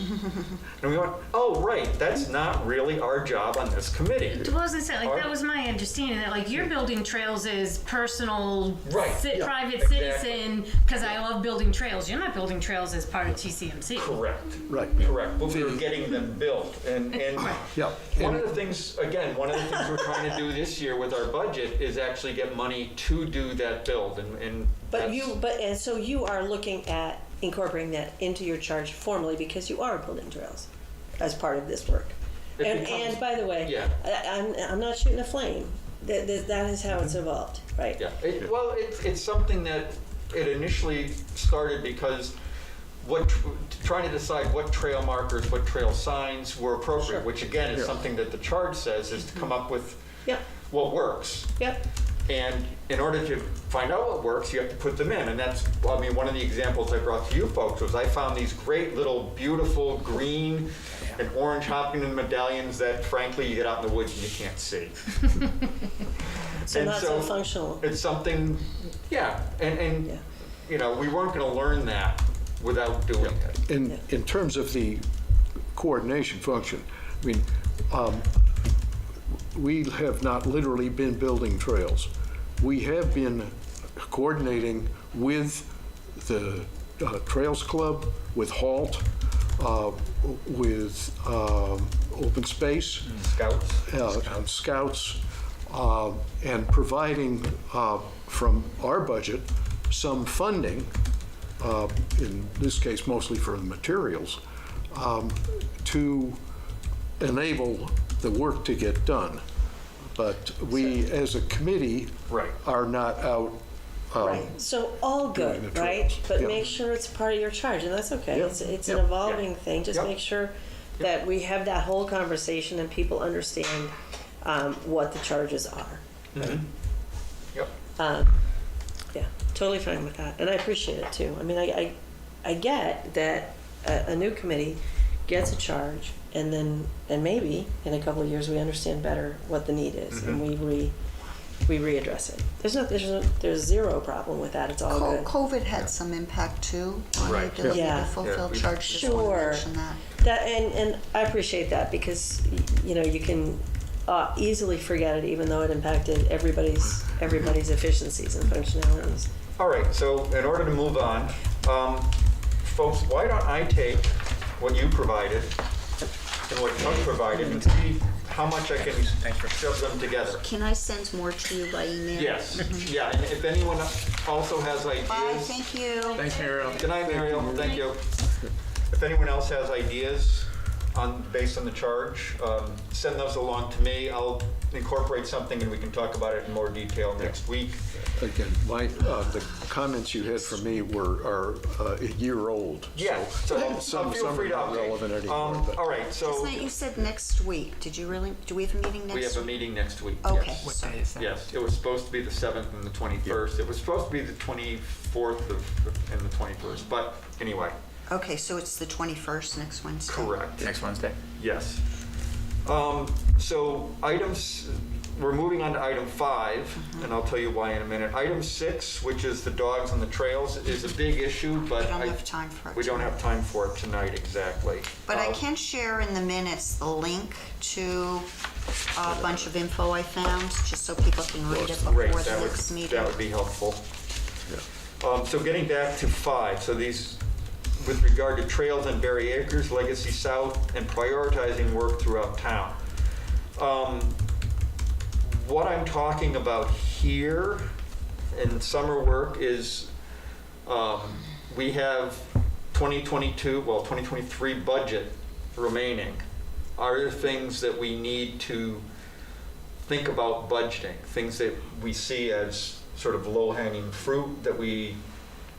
And we went, "Oh, right, that's not really our job on this committee." Well, I was gonna say, like, Our- that was my understanding, that, like, you're building trails as personal, Right, yeah, private exactly. citizen, because I love building trails. You're not building trails as part of TCMC. Correct. Right. Correct, but we were getting them built, and Yeah. one of the things we're trying to do this year with our budget is actually get money to do that build, and But that's- and so you are looking at incorporating that into your charge formally because you are building trails as part of this work. It And, becomes- and by the way, Yeah. I'm not shooting a flame. That is how it's evolved, right? Yeah, it's something that it initially started because trying to decide what trail markers, what trail signs were appropriate, Sure. which again is Yeah. something that the charge says is to come up with Yep, what works. yep. And in order to find out what works, you have to put them in. And that's, I mean, one of the examples I brought to you folks was I found these great little beautiful green and orange Hopkins medallions that frankly you get out in the woods and you can't see. So And not so functional. It's something, yeah, and Yeah. you know, we weren't gonna learn that without doing it. In terms of the coordination function, I mean, we have not literally been building trails. We have been coordinating with the Trails Club, with HALT, with Open Space, Scouts. Scouts, and providing from our budget some funding, in this case mostly for the materials, to enable the work to get done. But we, as a committee, Right. are not out. Right, so all doing good, the right? trails. But Yeah. make sure it's part of your charge, and that's okay. Yeah. It's an Yeah. evolving thing. Just Yep. make sure that we have that whole conversation and people understand what the charges are. Yep. Yeah, totally fine with that, and I appreciate it too. I mean, I get that a new committee gets a charge, and then maybe in a couple of years we understand better what the need is, and we readdress it. There's zero problem with that. It's all good. COVID had some impact too on the Right. ability Yeah. to fulfill Yeah. charge. Just wanted to Sure. mention that. That and I appreciate that because you know you can easily forget it, even though it impacted everybody's efficiencies and functionalities. All right, so in order to move on, folks, why don't I take what you provided and what Chuck provided and see how much I can shove them together. Can I send more to you by email? Yes, yeah, and if anyone also has ideas. Bye, thank you. Thanks, Muriel. Good night, Muriel, thank you. If anyone else has ideas based on the charge. Send those along to me. I'll incorporate something and we can talk about it in more detail next week. Again, the comments you had for me are a year old. Yeah, so Some feel free to are not update. relevant anymore. but- All right, so Isn't it, you said next week? Did you really, do we have a meeting next we week? have a meeting next week. Okay. Yes. What day is that? Yes, it was supposed to be the 7th and the 21st. It was supposed to be the 24th and the 21st, but anyway, Okay, so it's the 21st, next Wednesday? correct. Next Wednesday? Yes. So items, we're moving on to item 5, and I'll tell you why in a minute. Item 6, which is the dogs on the trails, is a big issue, but We don't have time for it we don't tonight. have time for it tonight, exactly. But I can share in the minutes the link to a bunch of info I found, just so people can read it Great, before the next meeting. that would be helpful. So getting back to 5, so these, with regard to trails on Berry Acres, Legacy South, and prioritizing work throughout town. What I'm talking about here in summer work is we have 2023 budget remaining. Are there things that we need to think about budgeting, things that we see as sort of low-hanging fruit that we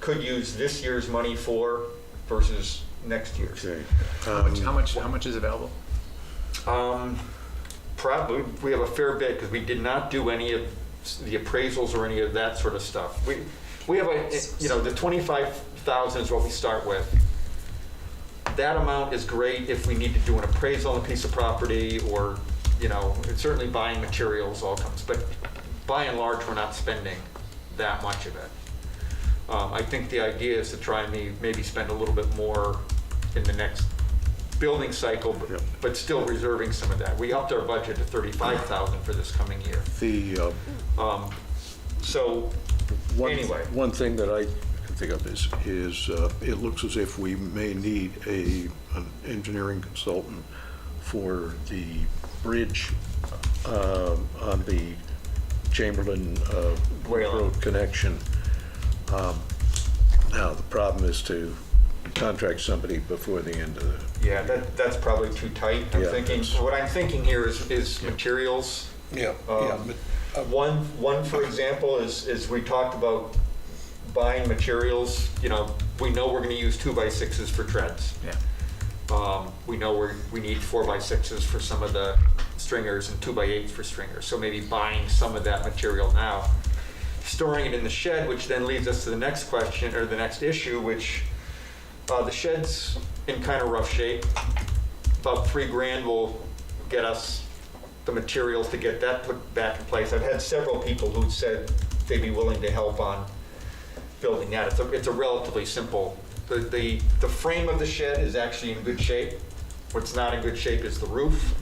could use this year's money for versus next year's? Okay. How much is available? Probably, we have a fair bit because we did not do any of the appraisals or any of that sort of stuff. We have the 25,000 is what we start with. That amount is great if we need to do an appraisal on a piece of property or, it's certainly buying materials all comes, but by and large, we're not spending that much of it. I think the idea is to try and maybe spend a little bit more in the next building cycle, but still reserving some of that. We upped our budget to 35,000 for this coming year. So anyway. One thing that I can think of is it looks as if we may need an engineering consultant for the bridge on the Chamberlain Road connection. Now, the problem is to contract somebody before the end of the... Yeah, that's probably too tight. What I'm thinking here is materials. Yeah. One, for example, is we talked about buying materials. We know we're going to use 2x6s for treads. Yeah. We know we need 4x6s for some of the stringers and 2x8s for stringers. So maybe buying some of that material now, storing it in the shed, which then leads us to the next question or the next issue, which the shed's in kind of rough shape. About $3,000 will get us the materials to get that put back in place. I've had several people who said they'd be willing to help on building that. It's a relatively simple. The frame of the shed is actually in good shape. What's not in good shape is the roof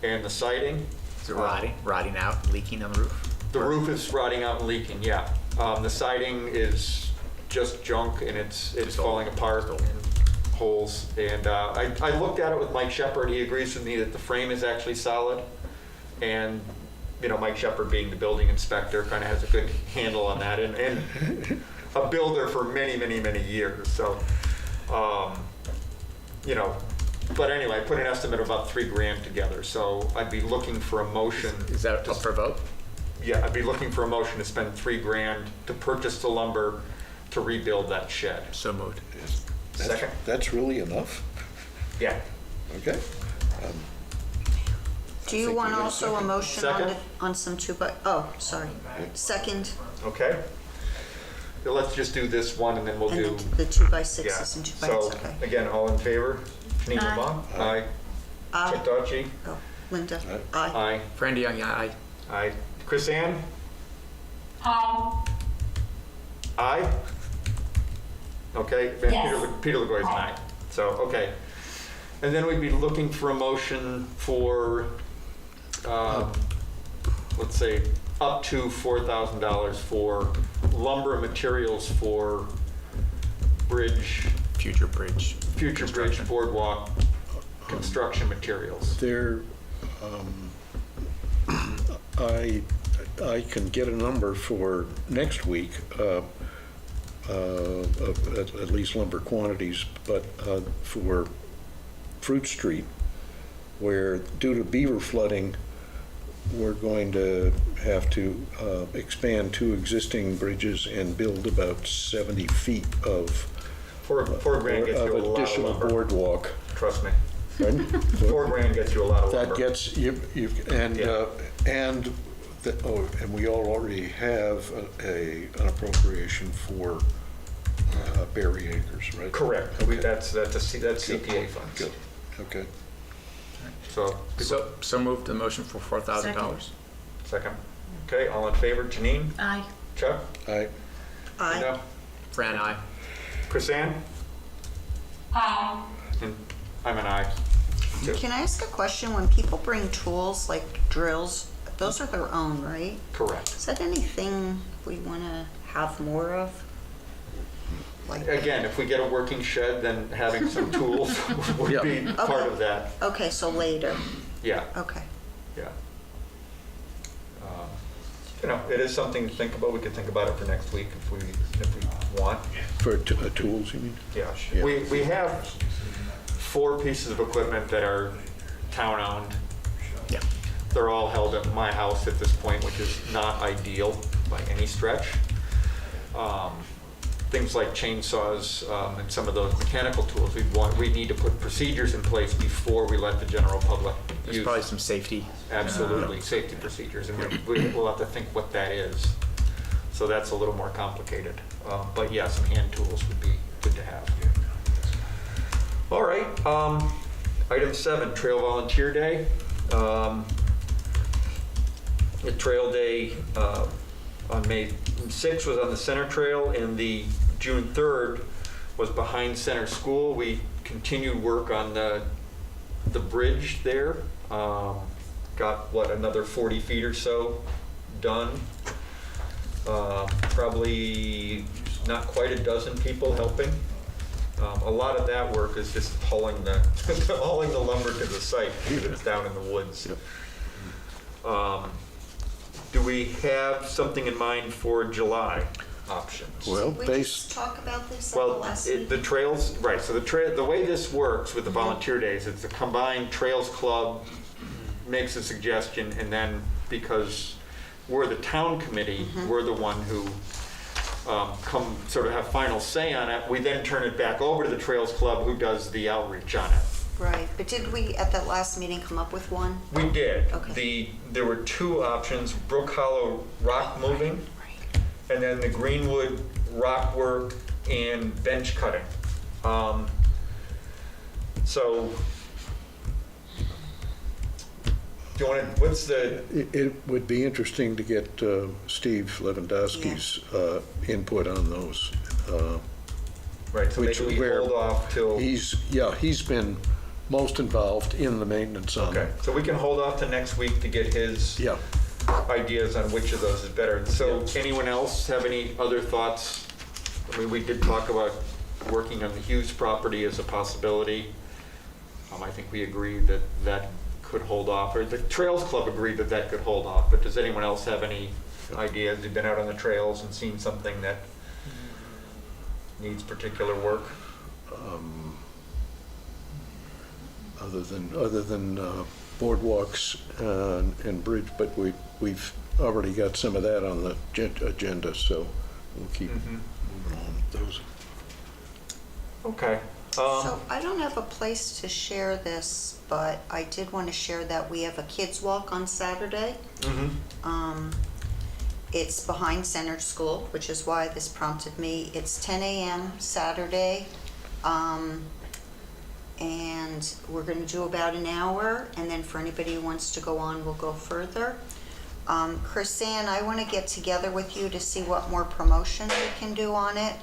and the siding. Is it rotting out, leaking on the roof? The roof is rotting out and leaking, yeah. The siding is just junk and it's falling apart in holes. And I looked at it with Mike Shepard. He agrees with me that the frame is actually solid. And, Mike Shepard being the building inspector kind of has a good handle on that and a builder for many, many, many years. So, but anyway, I put an estimate of about $3,000 together. So I'd be looking for a motion. Is that up for a vote? Yeah, I'd be looking for a motion to spend $3,000 to purchase the lumber to rebuild that shed. So moved. Second? That's really enough? Yeah. Okay. Do you want also a motion Second? on some second, Okay. So let's just do this one and then we'll and do. the 2x6s and 2x8s, So okay. again, all in favor? Janine Aye. Lamont? Aye. Aye. Chuck Dodgy? Oh, Linda? Aye. Aye. Aye. Brandy Young, aye. Aye. Chris Ann? Hi. Aye? Okay, then Yes. Peter LaGoy's an aye. So, okay. And then we'd be looking for a motion for, let's say, up to $4,000 for lumber materials for bridge, Future bridge. boardwalk construction materials. I can get a number for next week, of at least lumber quantities, but for Fruit Street, where due to beaver flooding, we're going to have to expand 2 existing bridges and build about 70 feet of $4 gets you a lot of additional lumber. boardwalk. Trust me. Pardon? $4 gets you a lot of lumber. That gets you, and, Yeah. and we already have an appropriation for Berry Acres, right? Correct. Okay. That's CPA funds. Good, okay. So, So moved the motion for $4,000. second. Okay, all in favor? Janine? Aye. Chuck? Aye. Aye. No? Fran, aye. Chrisanne? Hi. And I'm an aye. too. Can I ask a question? When people bring tools like drills, those are their own, right? Correct. Is that anything we want to have more of? Like, Again, if we get a working shed, then having some tools would Yeah. be part of that. okay, so later. Yeah, Okay. yeah. You know, it is something to think about. We could think about it for next week if we want. For tools, you mean? Yeah. Yeah. We have 4 pieces of equipment that are town-owned. Yeah. They're all held at my house at this point, which is not ideal by any stretch. Things like chainsaws and some of those mechanical tools, we need to put procedures in place before we let the general public There's use. probably some safety. Absolutely, safety procedures, and we'll have to think what that is. So that's a little more complicated. But yeah, some hand tools would be good to have. All right, item 7, Trail Volunteer Day. The Trail Day on May 6th was on the Center Trail, and the June 3rd was behind Center School. We continued work on the bridge there. Got, another 40 feet or so done. Probably not quite a dozen people helping. A lot of that work is just hauling the hauling the lumber to the site because it's down in the woods. Do we have something in mind for July options? Well, We just talk about this at the Well, last the meeting? trails, right, so the way this works with the volunteer days, it's the combined Trails Club makes a suggestion, and then because we're the town committee, we're the one who come sort of have final say on it, we then turn it back over to the Trails Club who does the outreach on it. Right, but did we, at that last meeting, come up with one? We did. Okay. There were 2 options, Brook Hollow rock moving, and then the Greenwood rock work and bench cutting. So, do you want to, what's the, It would be interesting to get Steve Lewandowski's input on those. right, so maybe we where hold off till, He's been most involved in the maintenance on okay, it. so we can hold off to next week to get his Yeah. ideas on which of those is better. So anyone else have any other thoughts? I mean, we did talk about working on the Hughes property as a possibility. I think we agreed that that could hold off, or the Trails Club agreed that that could hold off, but does anyone else have any ideas? You've been out on the trails and seen something that needs particular work? Other than boardwalks and bridge, but we've already got some of that on the agenda, so we'll keep moving on with those. Okay. So I don't have a place to share this, but I did want to share that we have a kids walk on Saturday. It's behind Center School, which is why this prompted me. It's 10 a.m. Saturday. And we're going to do about an hour, and then for anybody who wants to go on, we'll go further. Chrisanne, I want to get together with you to see what more promotion we can do on it,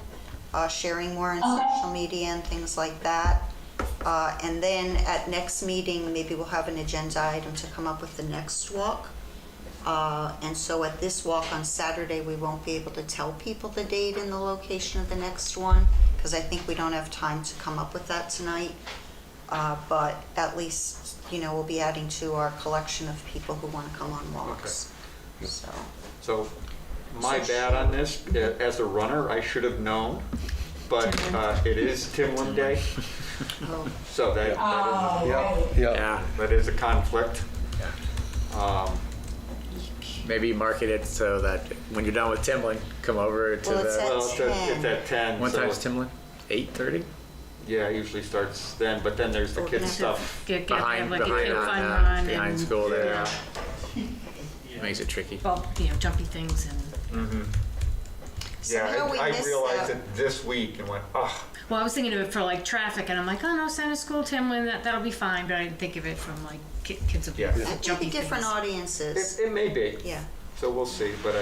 sharing more on social media and things like that. And then at next meeting, maybe we'll have an agenda item to come up with the next walk. And so at this walk on Saturday, we won't be able to tell people the date and the location of the next one, because I think we don't have time to come up with that tonight. But at least, we'll be adding to our collection of people who want to come on walks. So, my bad on this. As a runner, I should have known, but it is Timlin Day. So Yeah. that is a conflict. Maybe market it so that when you're done with Timlin, come over to Well, it's the. at Well, it's at 10. What so time's Timlin? 8:30? Yeah, it usually starts then, but then there's the We're kids gonna stuff. Get Behind, like a behind, kid on, fun run behind and, school there. Yeah. Makes it tricky. well, jumpy things and. Somehow we I missed realized that. it this week and went, oh, Well, I was thinking of it for like traffic, and I'm like, oh no, Center School, Timlin, that'll be fine. But I didn't think of it from like kids of Yeah. It may be different audiences. it may be. Yeah. So we'll see, but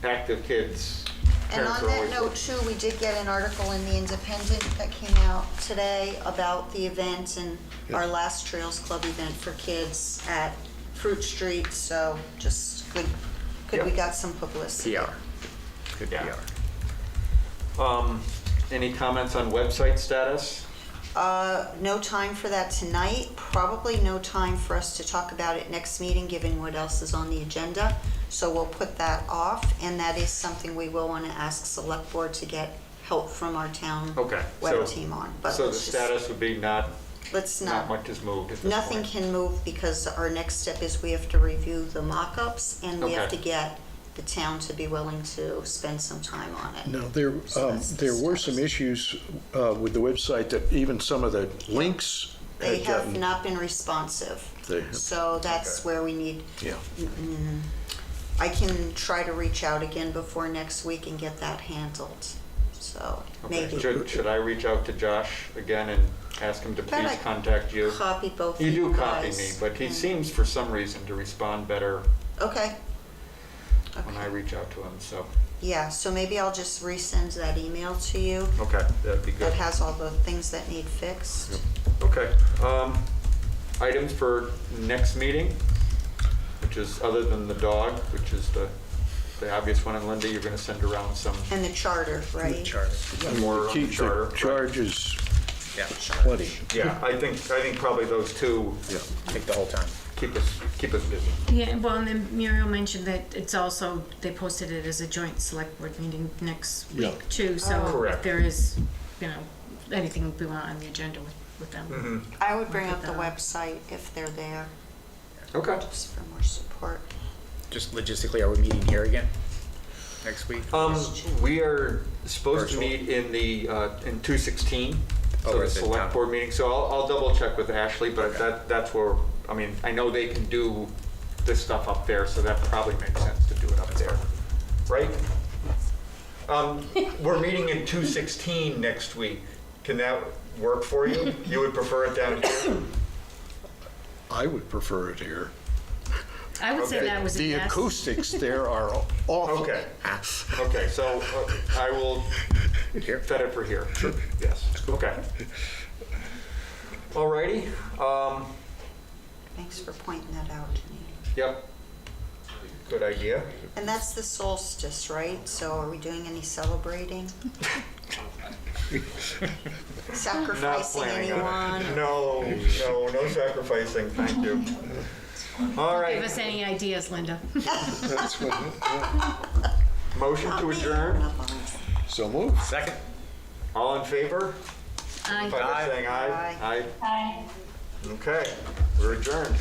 active kids. And parents on are that always note too, we did get an article in the Independent that came out today about the event and our last Trails Club event for kids at Fruit Street, so just good we Yep. got some publicity. PR. Good Yeah. PR. Any comments on website status? No time for that tonight, probably no time for us to talk about it next meeting, given what else is on the agenda. So we'll put that off, and that is something we will want to ask Select Board to get help from our town Okay. web team on. But So the let's just- status would be not Let's not much has moved at this Nothing point. can move because our next step is we have to review the mock-ups and we have Okay. to get the town to be willing to spend some time on it. No, So that's the there were status. some issues with the website that even some of the links They had have gotten. not been responsive. They have- So that's where we need, Yeah. I can try to reach out again before next week and get that handled. So Okay. maybe Should I reach out to Josh again and ask him to But please I contact you? copy both You of do you copy guys. me, but he and- seems for some reason to respond better Okay. when I reach out to him, so, Yeah, so maybe I'll just resend that email to you okay, that'd be good. that has all the things that need fixed. Okay, items for next meeting, which is, other than the dog, which is the obvious one, and Linda, you're gonna send around some And the charter, right? Charter. more on Keep the charter. the charges Yeah. plenty. Yeah, I think probably those two Take the whole time. keep us busy. Yeah, well, and then Muriel mentioned that it's also, they posted it as a joint select board meeting next Yeah. week too, so Correct. if there is, anything we want on the agenda with them. Mm-hmm. I would bring up the website if they're there, Okay. just for more support. Just logistically, are we meeting here again next week? We are supposed to Virtual? meet in the, in 216, Oh, so we're the at the select town. board meeting, so I'll double check with Ashley, but that's where, I mean, I know they can do this stuff up there, so that probably makes sense to do it up there, right? We're meeting in 216 next week. Can that work for you? You would prefer it down here? I would prefer it here. I would say Okay. that was a The yes. acoustics there are awful. Okay, okay, so I will Here? set it for here. Sure. Yes, okay. Alrighty, Thanks for pointing that out to me. yep. Good idea. And that's the solstice, right? So are we doing any celebrating? Sacrificing Not planning on anyone? it. No sacrificing, thank you. All Give right, us any ideas, Linda. That's what, motion to adjourn. so move. Second. All in favor? Aye. By saying aye? Aye. Aye. Hi. Okay, we're adjourned.